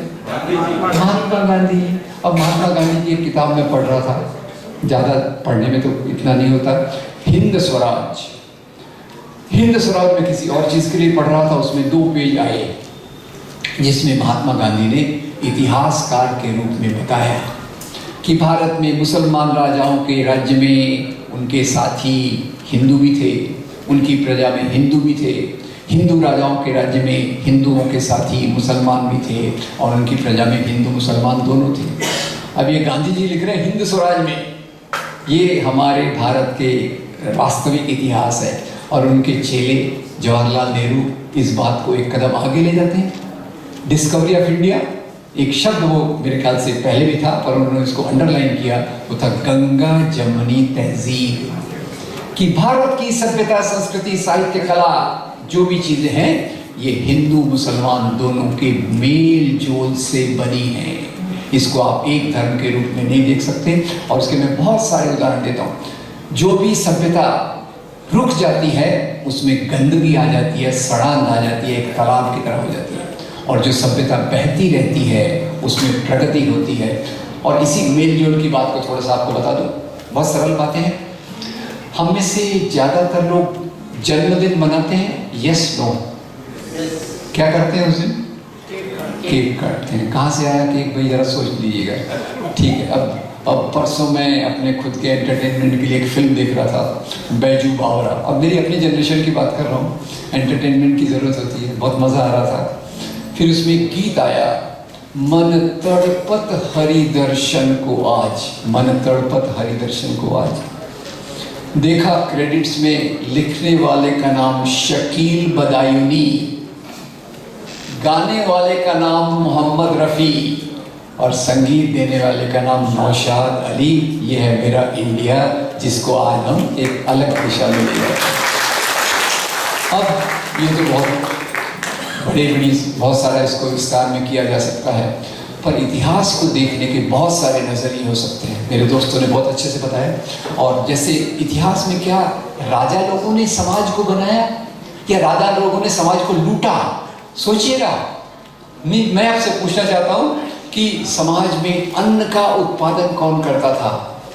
Speaker 1: महात्मा गांधी। अब महात्मा गांधी की एक किताब में पढ़ रहा था, ज़्यादा पढ़ने में तो इतना नहीं होता, हिंद स्वराज। हिंद स्वराज में किसी और चीज़ के लिए पढ़ रहा था, उसमें 2 पेज आए जिसमें महात्मा गांधी ने इतिहासकार के रूप में बताया कि भारत में मुसलमान राजाओं के राज्य में उनके साथी हिंदू भी थे, उनकी प्रजा में हिंदू भी थे, हिंदू राजाओं के राज्य में हिंदुओं के साथी मुसलमान भी थे, और उनकी प्रजा में हिंदू मुसलमान दोनों थे। अब ये गांधी जी लिख रहे हैं हिंद स्वराज में, ये हमारे भारत के वास्तविक इतिहास है, और उनके चेले जवाहरलाल नेहरू इस बात को एक कदम आगे ले जाते हैं। डिस्कवरी ऑफ इंडिया एक शब्द वो मेरे ख्याल से पहले भी था पर उन्होंने इसको अंडरलाइन किया, वो था गंगा जमुनी तहजीब। कि भारत की सभ्यता, संस्कृति, साहित्य, कला जो भी चीजें हैं ये हिंदू मुसलमान दोनों के मेल जोल से बनी हैं। इसको आप एक धर्म के रूप में नहीं देख सकते। और उसके मैं बहुत सारे उदाहरण देता हूँ। जो भी सभ्यता रुक जाती है उसमें गंदगी आ जाती है, सड़ांध आ जाती है, एक तालाब की तरह हो जाती है। और जो सभ्यता बहती रहती है उसमें प्रगति होती है। और इसी मेल जोल की बात को थोड़ा सा आपको बता दूं, बहुत सरल बातें हैं। हम में से ज़्यादातर लोग जन्मदिन मनाते हैं, यस नो? क्या करते हैं उस दिन? केक काटते हैं। कहाँ से आया केक भाई, जरा सोच लीजिएगा। ठीक है, अब परसों मैं अपने खुद के एंटरटेनमेंट के लिए एक फिल्म देख रहा था, बैजू बावरा। अब मेरी अपनी जनरेशन की बात कर रहा हूँ, एंटरटेनमेंट की ज़रूरत होती है, बहुत मज़ा आ रहा था। फिर उसमें एक गीत आया, मन तड़पत हरि दर्शन को आज, मन तड़पत हरि दर्शन को आज। देखा क्रेडिट्स में लिखने वाले का नाम शकील बदायूनी, गाने वाले का नाम मोहम्मद रफ़ी और संगीत देने वाले का नाम नौशाद अली। ये है मेरा इंडिया जिसको आज हम एक अलग दिशा में ले गए। अब ये तो बहुत सारा इसको विस्तार में किया जा सकता है, पर इतिहास को देखने के बहुत सारे नज़रिए हो सकते हैं। मेरे दोस्तों ने बहुत अच्छे से बताया। और जैसे इतिहास में क्या राजा लोगों ने समाज को बनाया या राजा लोगों ने समाज को लूटा? सोचिएगा। मैं आपसे पूछना चाहता हूँ कि समाज में अन्न का उत्पादन कौन करता था?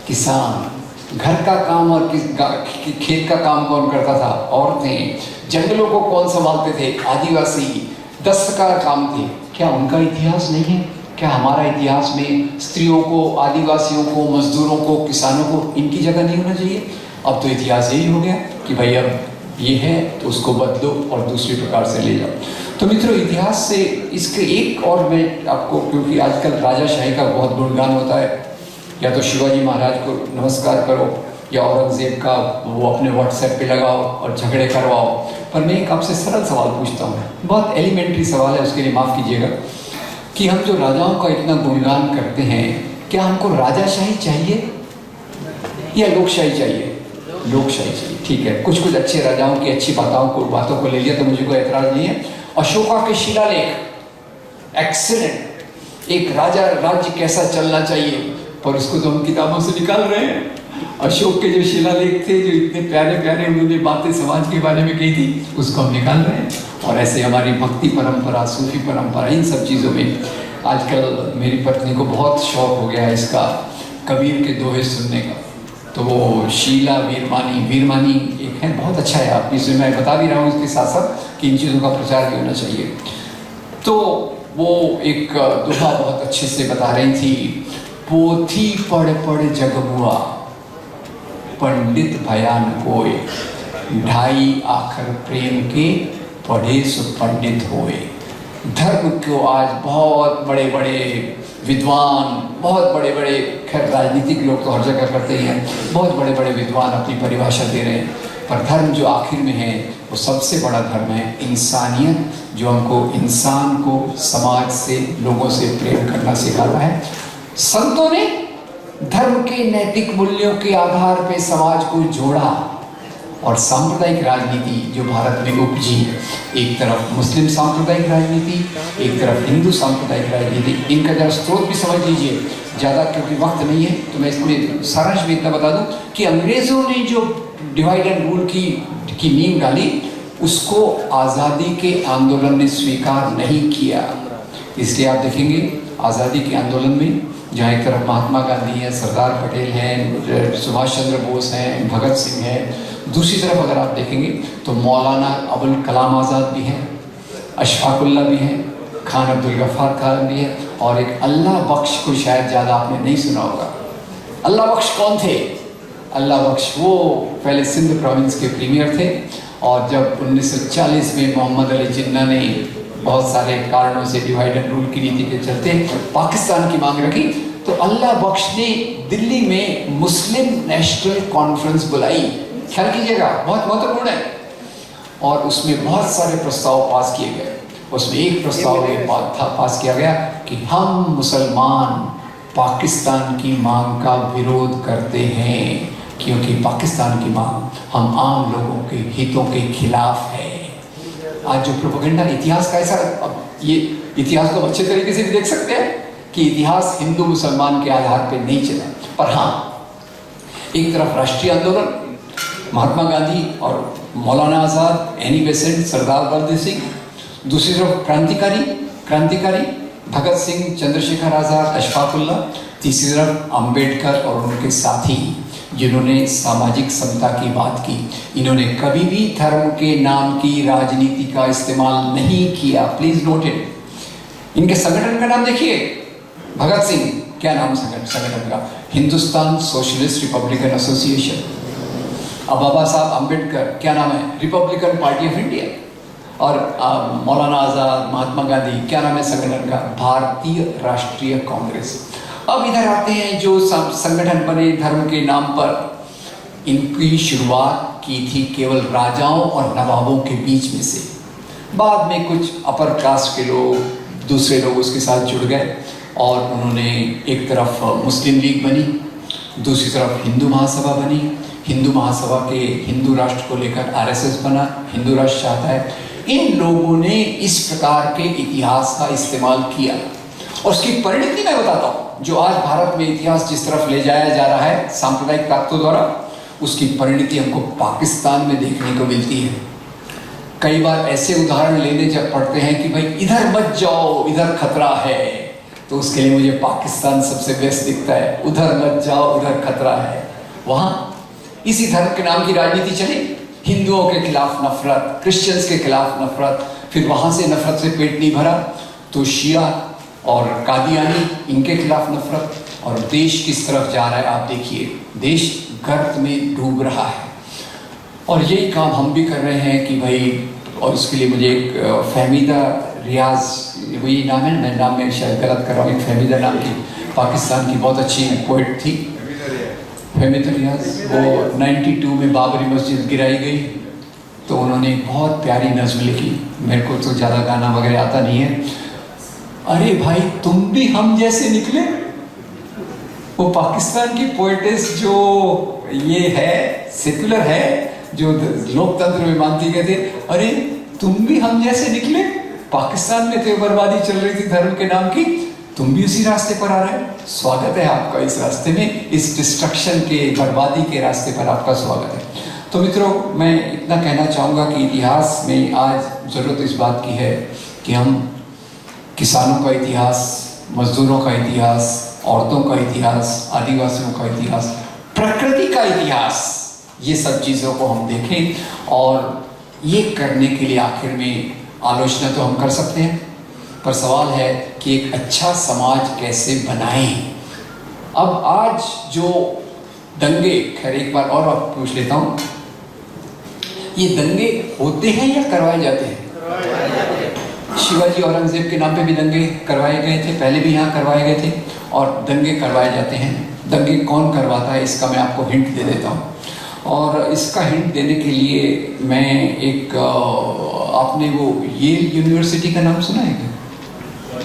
Speaker 1: किसान। घर का काम और खेत का काम कौन करता था? औरतें। जंगलों को कौन संभालते थे? आदिवासी। दस्तकार काम थे। क्या उनका इतिहास नहीं है? क्या हमारा इतिहास में स्त्रियों को, आदिवासियों को, मजदूरों को, किसानों को इनकी जगह नहीं होना चाहिए? अब तो इतिहास यही हो गया कि भाई अब ये है तो उसको बदलो और दूसरे प्रकार से ले जाओ। तो मित्रों, इतिहास से इसके एक और मैं आपको, क्योंकि आजकल राजाशाही का बहुत गुणगान होता है, या तो शिवाजी महाराज को नमस्कार करो या औरंगजेब का वो अपने व्हाट्सएप पे लगाओ और झगड़े करवाओ। पर मैं एक आपसे सरल सवाल पूछता हूँ, बहुत एलिमेंट्री सवाल है, उसके लिए माफ़ कीजिएगा, कि हम जो राजाओं का इतना गुणगान करते हैं, क्या हमको राजाशाही चाहिए या लोकशाही चाहिए? लोकशाही चाहिए। ठीक है, कुछ कुछ अच्छे राजाओं की अच्छी बातों को ले लिया तो मुझे कोई एतराज़ नहीं है। अशोका के शिलालेख एक्सीलेंट, एक राजा राज्य कैसा चलना चाहिए, पर उसको तो हम किताबों से निकाल रहे हैं। अशोक के जो शिलालेख थे, जो इतने प्यारे प्यारे उन्होंने बातें समाज के बारे में कही थी, उसको हम निकाल रहे हैं। और ऐसे हमारी भक्ति परंपरा, सूफी परंपरा, इन सब चीज़ों में आजकल मेरी पत्नी को बहुत शौक हो गया है इसका, कबीर के दोहे सुनने का। तो वो शीला वीरमानी एक है, बहुत अच्छा है। आप इसमें मैं बता भी रहा हूँ इसके साथ साथ कि इन चीज़ों का प्रचार भी होना चाहिए। तो वो एक दोहा बहुत अच्छे से बता रही थी, पोथी पढ़ पढ़ जगमुआ, पंडित भयान कोय, ढाई आखर प्रेम के, पढ़े सो पंडित होए। धर्म को आज बहुत बड़े बड़े विद्वान, बहुत बड़े बड़े, खैर राजनीतिक लोग तो हर जगह करते ही हैं, बहुत बड़े बड़े विद्वान अपनी परिभाषा दे रहे हैं, पर धर्म जो आखिर में है वो सबसे बड़ा धर्म है इंसानियत, जो हमको इंसान को समाज से, लोगों से प्रेम करना सिखाता है। संतों ने धर्म के नैतिक मूल्यों के आधार पर समाज को जोड़ा। और सांप्रदायिक राजनीति जो भारत में उपजी, एक तरफ मुस्लिम सांप्रदायिक राजनीति, एक तरफ हिंदू सांप्रदायिक राजनीति, इनका जरा स्रोत भी समझ लीजिए। ज़्यादा क्योंकि वक्त नहीं है तो मैं इसमें सारांश में इतना बता दूं कि अंग्रेज़ों ने जो डिवाइड एंड रूल की नींव डाली, उसको आज़ादी के आंदोलन ने स्वीकार नहीं किया। इसलिए आप देखेंगे आज़ादी के आंदोलन में जहाँ एक तरफ महात्मा गांधी हैं, सरदार पटेल हैं, सुभाष चंद्र बोस हैं, भगत सिंह हैं, दूसरी तरफ अगर आप देखेंगे तो मौलाना अबुल कलाम आज़ाद भी हैं, अशफाकुल्ला भी हैं, खान अब्दुल गफ्फार खान भी है, और एक अल्लाह बख्श को शायद ज़्यादा आपने नहीं सुना होगा। अल्लाह बख्श कौन थे? अल्लाह बख्श वो पहले सिंध प्रोविंस के प्रीमियर थे, और जब 1940 में मोहम्मद अली जिन्ना ने बहुत सारे कारणों से डिवाइड एंड रूल की नीति के चलते पाकिस्तान की मांग रखी, तो अल्लाह बख्श ने दिल्ली में मुस्लिम नेशनल कॉन्फ्रेंस बुलाई। ख्याल कीजिएगा, बहुत महत्वपूर्ण है, और उसमें बहुत सारे प्रस्ताव पास किए गए। उसमें एक प्रस्ताव ये पास किया गया कि हम मुसलमान पाकिस्तान की मांग का विरोध करते हैं, क्योंकि पाकिस्तान की मांग हम आम लोगों के हितों के खिलाफ है। आज जो प्रोपेगेंडा इतिहास का ऐसा, अब ये इतिहास को अच्छे तरीके से भी देख सकते हैं कि इतिहास हिंदू मुसलमान के आधार पर नहीं चला। पर हाँ, एक तरफ राष्ट्रीय आंदोलन, महात्मा गांधी और मौलाना आज़ाद, एनी बेसेंट, सरदार बलदेव सिंह, दूसरी तरफ क्रांतिकारी भगत सिंह, चंद्रशेखर आज़ाद, अशफाकुल्लाह, तीसरी तरफ अंबेडकर और उनके साथी जिन्होंने सामाजिक समता की बात की। इन्होंने कभी भी धर्म के नाम की राजनीति का इस्तेमाल नहीं किया। Please note it. इनके संगठन का नाम देखिए, भगत सिंह, क्या नाम संगठन का? Hindustan socialist Republican association. अब बाबा साहब अंबेडकर, क्या नाम है? Republican party of India. और मौलाना आज़ाद, महात्मा गांधी, क्या नाम है संगठन का? भारतीय राष्ट्रीय कांग्रेस। अब इधर आते हैं जो संगठन बने धर्म के नाम पर, इनकी शुरुआत की थी केवल राजाओं और नवाबों के बीच में से। बाद में कुछ अपर कास्ट के लोग, दूसरे लोग उसके साथ जुड़ गए और उन्होंने एक तरफ मुस्लिम लीग बनी, दूसरी तरफ हिंदू महासभा बनी। हिंदू महासभा के हिंदू राष्ट्र को लेकर आरएसएस बना, हिंदू राष्ट्र चाहता है। इन लोगों ने इस प्रकार के इतिहास का इस्तेमाल किया और उसकी परिणति मैं बताता हूँ। जो आज भारत में इतिहास जिस तरफ ले जाया जा रहा है सांप्रदायिक ताकतों द्वारा, उसकी परिणति हमको पाकिस्तान में देखने को मिलती है। कई बार ऐसे उदाहरण लेने जब पड़ते हैं कि भाई इधर मत जाओ, इधर खतरा है, तो उसके लिए मुझे पाकिस्तान सबसे बेस्ट दिखता है। उधर मत जाओ, उधर खतरा है। वहाँ इसी धर्म के नाम की राजनीति चली, हिंदुओं के खिलाफ नफरत, क्रिश्चियंस के खिलाफ नफरत, फिर वहाँ से नफरत से पेट नहीं भरा तो शिया और कादियानी, इनके खिलाफ नफरत। और देश किस तरफ जा रहा है आप देखिए, देश गर्त में डूब रहा है। और यही काम हम भी कर रहे हैं कि भाई, और उसके लिए मुझे एक फहमीदा रियाज, वही नाम है, मैं नाम में शायद गलत कर रहा हूँ, एक फहमीदा नाम की पाकिस्तान की बहुत अच्छी पोइट थी, फहमीदा रियाज। वो 92 में बाबरी मस्जिद गिराई गई तो उन्होंने एक बहुत प्यारी नज़्म लिखी। मेरे को तो ज़्यादा गाना वगैरह आता नहीं है। अरे भाई तुम भी हम जैसे निकले। वो पाकिस्तान की पोएटेस जो ये है, सेकुलर है, जो लोकतंत्र में मानती गए थे, अरे तुम भी हम जैसे निकले। पाकिस्तान में तो बर्बादी चल रही थी धर्म के नाम की, तुम भी उसी रास्ते पर आ रहे हो। स्वागत है आपका इस रास्ते में, इस डिस्ट्रक्शन के, बर्बादी के रास्ते पर आपका स्वागत है। तो मित्रों, मैं इतना कहना चाहूँगा कि इतिहास में आज ज़रूरत इस बात की है कि हम किसानों का इतिहास, मजदूरों का इतिहास, औरतों का इतिहास, आदिवासियों का इतिहास, प्रकृति का इतिहास, ये सब चीज़ों को हम देखें। और ये करने के लिए आखिर में आलोचना तो हम कर सकते हैं, पर सवाल है कि एक अच्छा समाज कैसे बनाएं। अब आज जो दंगे, खैर एक बार और आप पूछ लेता हूँ, ये दंगे होते हैं या करवाए जाते हैं? शिवाजी औरंगजेब के नाम पे भी दंगे करवाए गए थे, पहले भी यहाँ करवाए गए थे और दंगे करवाए जाते हैं। दंगे कौन करवाता है इसका मैं आपको हिंट दे देता हूँ। और इसका हिंट देने के लिए मैं एक, आपने वो येल यूनिवर्सिटी का नाम सुना है क्या?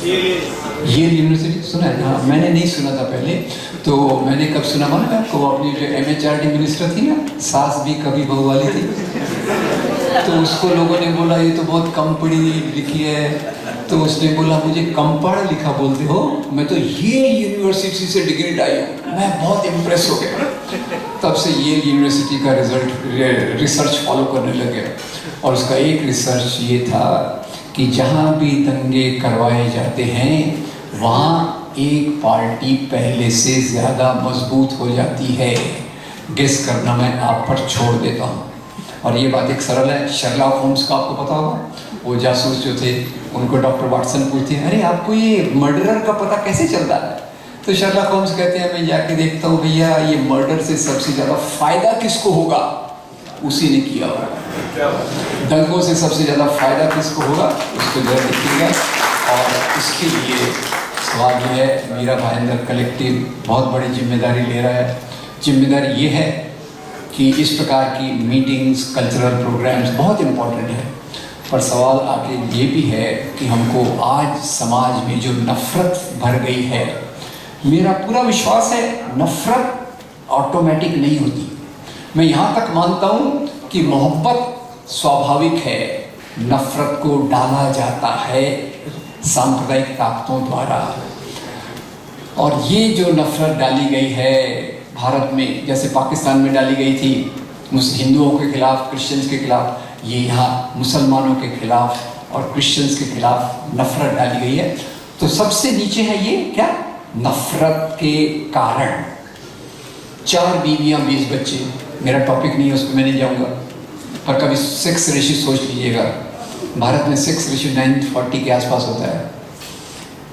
Speaker 1: येल यूनिवर्सिटी सुना है? हाँ, मैंने नहीं सुना था पहले, तो मैंने कब सुना मालूम है आपको? अपनी जो MHRD मिनिस्टर थी ना, सास भी कभी बहू वाली थी, तो उसको लोगों ने बोला ये तो बहुत कम पढ़ी लिखी है, तो उसने बोला मुझे कम पढ़ा लिखा बोलते हो, मैं तो ये यूनिवर्सिटी से डिग्री लाई हूँ। मैं बहुत इम्प्रेस हो गया। तब से ये यूनिवर्सिटी का रिसर्च फॉलो करने लगे और उसका एक रिसर्च ये था कि जहाँ भी दंगे करवाए जाते हैं वहाँ एक पार्टी पहले से ज़्यादा मजबूत हो जाती है। गेस करना मैं आप पर छोड़ देता हूँ। और ये बात एक सरल है। शर्लॉक होम्स का आपको पता होगा, वो जासूस जो थे, उनको डॉक्टर वाटसन पूछते हैं, अरे आपको ये मर्डरर का पता कैसे चलता है? तो शर्लॉक होम्स कहते हैं, मैं जाके देखता हूँ भैया, ये मर्डर से सबसे ज़्यादा फायदा किसको होगा, उसी ने किया होगा। दंगों से सबसे ज़्यादा फायदा किसको होगा, उसको जरूर देखिएगा। और इसके लिए सवाल ये है, मीरा भाईंदर कलेक्टिव बहुत बड़ी जिम्मेदारी ले रहा है। जिम्मेदारी ये है कि इस प्रकार की मीटिंग्स, कल्चरल प्रोग्राम्स बहुत इम्पोर्टेंट है। पर सवाल आगे ये भी है कि हमको आज समाज में जो नफरत भर गई है, मेरा पूरा विश्वास है नफरत ऑटोमेटिक नहीं होती। मैं यहाँ तक मानता हूँ कि मोहब्बत स्वाभाविक है, नफरत को डाला जाता है सांप्रदायिक ताकतों द्वारा। और ये जो नफरत डाली गई है भारत में, जैसे पाकिस्तान में डाली गई थी हिंदुओं के खिलाफ, क्रिश्चियंस के खिलाफ, ये यहाँ मुसलमानों के खिलाफ और क्रिश्चियंस के खिलाफ नफरत डाली गई है। तो सबसे नीचे है ये क्या, नफरत के कारण। 4 बीवियां 20 बच्चे, मेरा टॉपिक नहीं है, उस पर मैं नहीं जाऊँगा, पर कभी सेक्स रेशियो सोच लीजिएगा। भारत में सेक्स रेशियो 940 के आसपास होता है।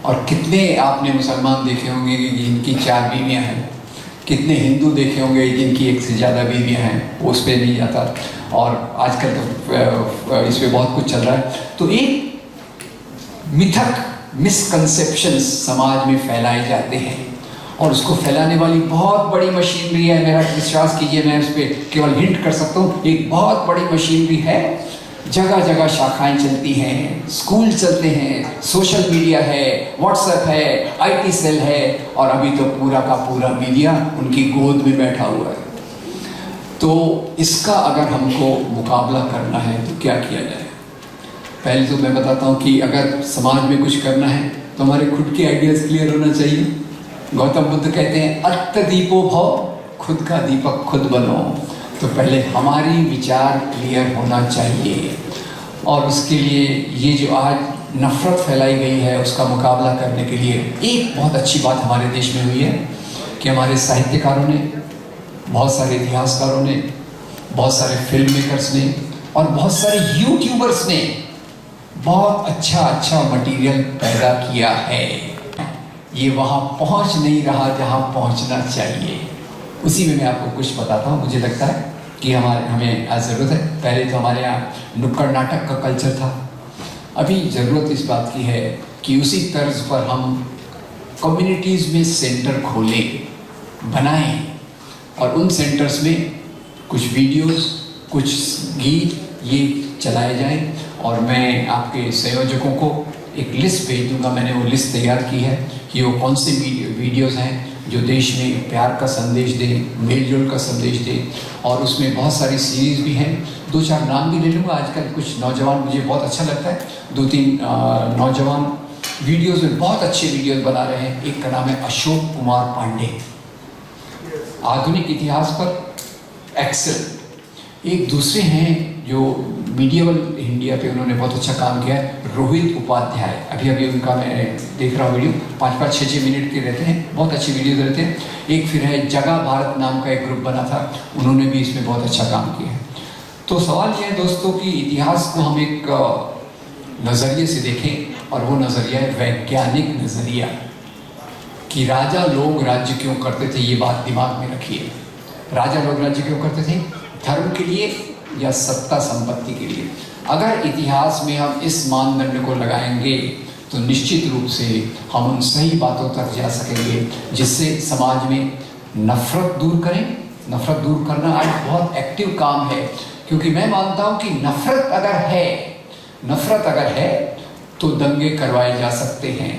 Speaker 1: और कितने आपने मुसलमान देखे होंगे कि जिनकी 4 बीवियां हैं, कितने हिंदू देखे होंगे जिनकी 1 से ज़्यादा बीवियां हैं, वो उस पर नहीं जाता। और आजकल तो इस पर बहुत कुछ चल रहा है। तो एक मिथक, मिसकंसेप्शंस समाज में फैलाए जाते हैं और उसको फैलाने वाली बहुत बड़ी मशीनरी है। मेरा विश्वास कीजिए, मैं उस पर केवल हिंट कर सकता हूँ। एक बहुत बड़ी मशीनरी है, जगह जगह शाखाएं चलती हैं, स्कूल चलते हैं, सोशल मीडिया है, व्हाट्सएप है, आईटी सेल है, और अभी तो पूरा का पूरा मीडिया उनकी गोद में बैठा हुआ है। तो इसका अगर हमको मुकाबला करना है तो क्या किया जाए? पहले तो मैं बताता हूँ कि अगर समाज में कुछ करना है तो हमारे खुद के आइडियाज़ क्लियर होना चाहिए। गौतम बुद्ध कहते हैं अत्त दीपो भव, खुद का दीपक खुद बनो। तो पहले हमारी विचार क्लियर होना चाहिए, और उसके लिए ये जो आज नफरत फैलाई गई है उसका मुकाबला करने के लिए एक बहुत अच्छी बात हमारे देश में हुई है कि हमारे साहित्यकारों ने, बहुत सारे इतिहासकारों ने, बहुत सारे फिल्म मेकर्स ने और बहुत सारे यूट्यूबर्स ने बहुत अच्छा मटेरियल पैदा किया है। ये वहाँ पहुँच नहीं रहा जहाँ पहुँचना चाहिए। उसी में मैं आपको कुछ बताता हूँ। मुझे लगता है कि हमें आज ज़रूरत है। पहले तो हमारे यहाँ नुक्कड़ नाटक का कल्चर था, अभी ज़रूरत इस बात की है कि उसी तर्ज पर हम कम्युनिटीज़ में सेंटर खोलें, बनाएं, और उन सेंटर्स में कुछ वीडियोस, कुछ गीत ये चलाए जाएं। और मैं आपके संयोजकों को एक लिस्ट भेज दूंगा। मैंने वो लिस्ट तैयार की है कि वो कौन से वीडियोस हैं जो देश में प्यार का संदेश दें, मेलजोल का संदेश दें। और उसमें बहुत सारी सीरीज़ भी हैं, 2-4 नाम भी ले लूँगा। आजकल कुछ नौजवान, मुझे बहुत अच्छा लगता है, 2-3 नौजवान वीडियोस में बहुत अच्छे वीडियोस बना रहे हैं। एक का नाम है अशोक कुमार पांडे, आधुनिक इतिहास पर एक्सेल। एक दूसरे हैं जो मीडिएवल इंडिया पे उन्होंने बहुत अच्छा काम किया है, रोहित उपाध्याय। अभी उनका मैं देख रहा हूँ वीडियो, 5-5, 6-6 मिनट के रहते हैं, बहुत अच्छे वीडियोज रहते हैं। एक फिर है जगह भारत नाम का एक ग्रुप बना था, उन्होंने भी इसमें बहुत अच्छा काम किया है। तो सवाल यह है दोस्तों कि इतिहास को हम एक नज़रिए से देखें, और वो नज़रिया है वैज्ञानिक नज़रिया, कि राजा लोग राज्य क्यों करते थे। ये बात दिमाग में रखिए, राजा लोग राज्य क्यों करते थे? धर्म के लिए या सत्ता संपत्ति के लिए? अगर इतिहास में हम इस मानदंड को लगाएंगे तो निश्चित रूप से हम उन सही बातों तक जा सकेंगे जिससे समाज में नफरत दूर करें। नफरत दूर करना आज बहुत एक्टिव काम है, क्योंकि मैं मानता हूं कि नफरत अगर है तो दंगे करवाए जा सकते हैं।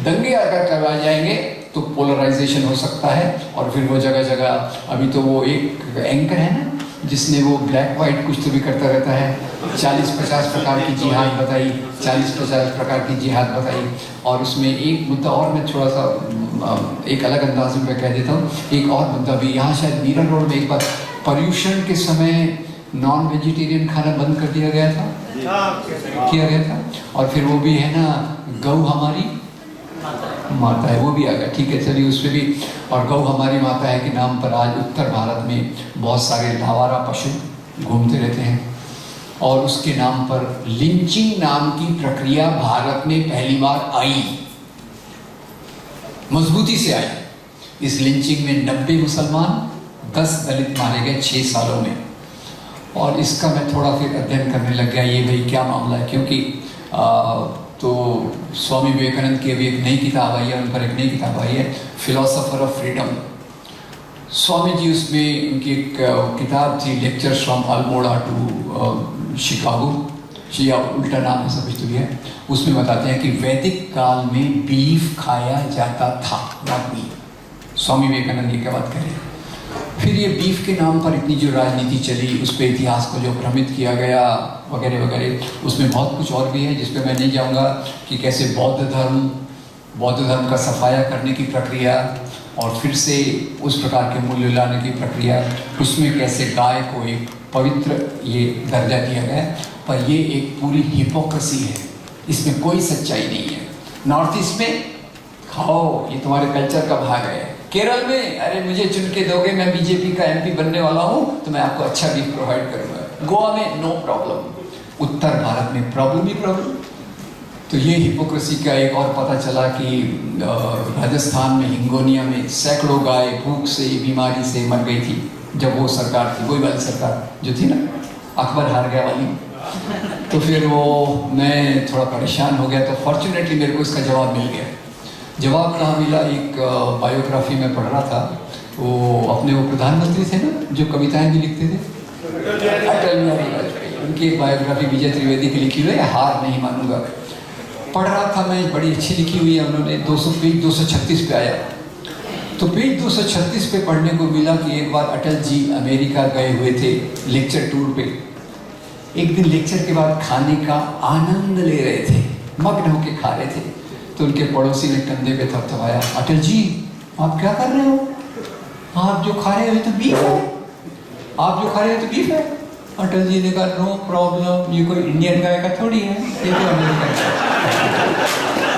Speaker 1: दंगे अगर करवाए जाएंगे तो पोलराइजेशन हो सकता है, और फिर वो जगह जगह, अभी तो वो एक एंकर है ना जिसने वो ब्लैक वाइट कुछ तो भी करता रहता है, 40-50 प्रकार की जिहाद बताई, 40-50 प्रकार की जिहाद बताई। और उसमें एक मुद्दा और मैं थोड़ा सा एक अलग अंदाज में मैं कह देता हूँ, एक और मुद्दा भी यहाँ शायद मीरा रोड में एक बार पर्यूषण के समय नॉन वेजिटेरियन खाना बंद कर दिया गया था, और फिर वो भी है ना गौ हमारी माता है, वो भी आ गया। ठीक है, चलिए उस पर भी। और गौ हमारी माता है के नाम पर आज उत्तर भारत में बहुत सारे लावारा पशु घूमते रहते हैं, और उसके नाम पर लिंचिंग नाम की प्रक्रिया भारत में पहली बार आई, मजबूती से आई। इस लिंचिंग में 90 मुसलमान, 10 दलित मारे गए 6 सालों में। और इसका मैं थोड़ा फिर अध्ययन करने लग गया, ये भाई क्या मामला है, क्योंकि तो स्वामी विवेकानंद की अभी एक नई किताब आई है, उन पर एक नई किताब आई है, philosopher of freedom. Swami ji उसमें उनकी एक किताब थी, lectures from Almora to Chicago, शिया उल्टा नाम है सब कुछ तो है। उसमें बताते हैं कि वैदिक काल में बीफ खाया जाता था, नॉट मीट। स्वामी विवेकानंद जी की बात करें। फिर ये बीफ के नाम पर इतनी जो राजनीति चली, उस पर इतिहास को जो भ्रमित किया गया वगैरह वगैरह, उसमें बहुत कुछ और भी है जिस पे मैं नहीं जाऊंगा कि कैसे बौद्ध धर्म का सफाया करने की प्रक्रिया और फिर से उस प्रकार के मूल्य लाने की प्रक्रिया, उसमें कैसे गाय को एक पवित्र ये दर्जा दिया गया। पर ये एक पूरी हिपोक्रेसी है, इसमें कोई सच्चाई नहीं है। नॉर्थ ईस्ट में खाओ, ये तुम्हारे कल्चर का भाग है। केरल में अरे मुझे चुन के दोगे, मैं बीजेपी का एमपी बनने वाला हूँ तो मैं आपको अच्छा बीफ प्रोवाइड करूँगा। गोवा में नो प्रॉब्लम, उत्तर भारत में प्रॉब्लम ही प्रॉब्लम। तो ये हिपोक्रेसी का एक और पता चला कि राजस्थान में हिंगोनिया में सैकड़ों गाय भूख से, बीमारी से मर गई थी जब वो सरकार थी, वही वाली सरकार जो थी ना, अकबर हार गया वाली। तो फिर वो मैं थोड़ा परेशान हो गया, तो फॉर्चुनेटली मेरे को इसका जवाब मिल गया। जवाब कहाँ मिला, एक बायोग्राफी में पढ़ रहा था, वो अपने वो प्रधानमंत्री थे ना जो कविताएं भी लिखते थे, अटल बिहारी वाजपेयी, उनकी एक बायोग्राफी विजय त्रिवेदी की लिखी हुई है, हार नहीं मानूंगा। पढ़ रहा था मैं, बड़ी अच्छी लिखी हुई है उन्होंने, 200 पेज 236 पे आया। तो पेज 236 पे पढ़ने को मिला कि एक बार अटल जी अमेरिका गए हुए थे लेक्चर टूर पे। एक दिन लेक्चर के बाद खाने का आनंद ले रहे थे, मग्न होके खा रहे थे। तो उनके पड़ोसी ने कंधे पे थपथपाया, अटल जी आप क्या कर रहे हो, आप जो खा रहे हो तो बीफ है, आप जो खा रहे हो तो बीफ है। अटल जी ने कहा नो प्रॉब्लम, ये कोई इंडियन गाय का थोड़ी है, ये तो अमेरिका का।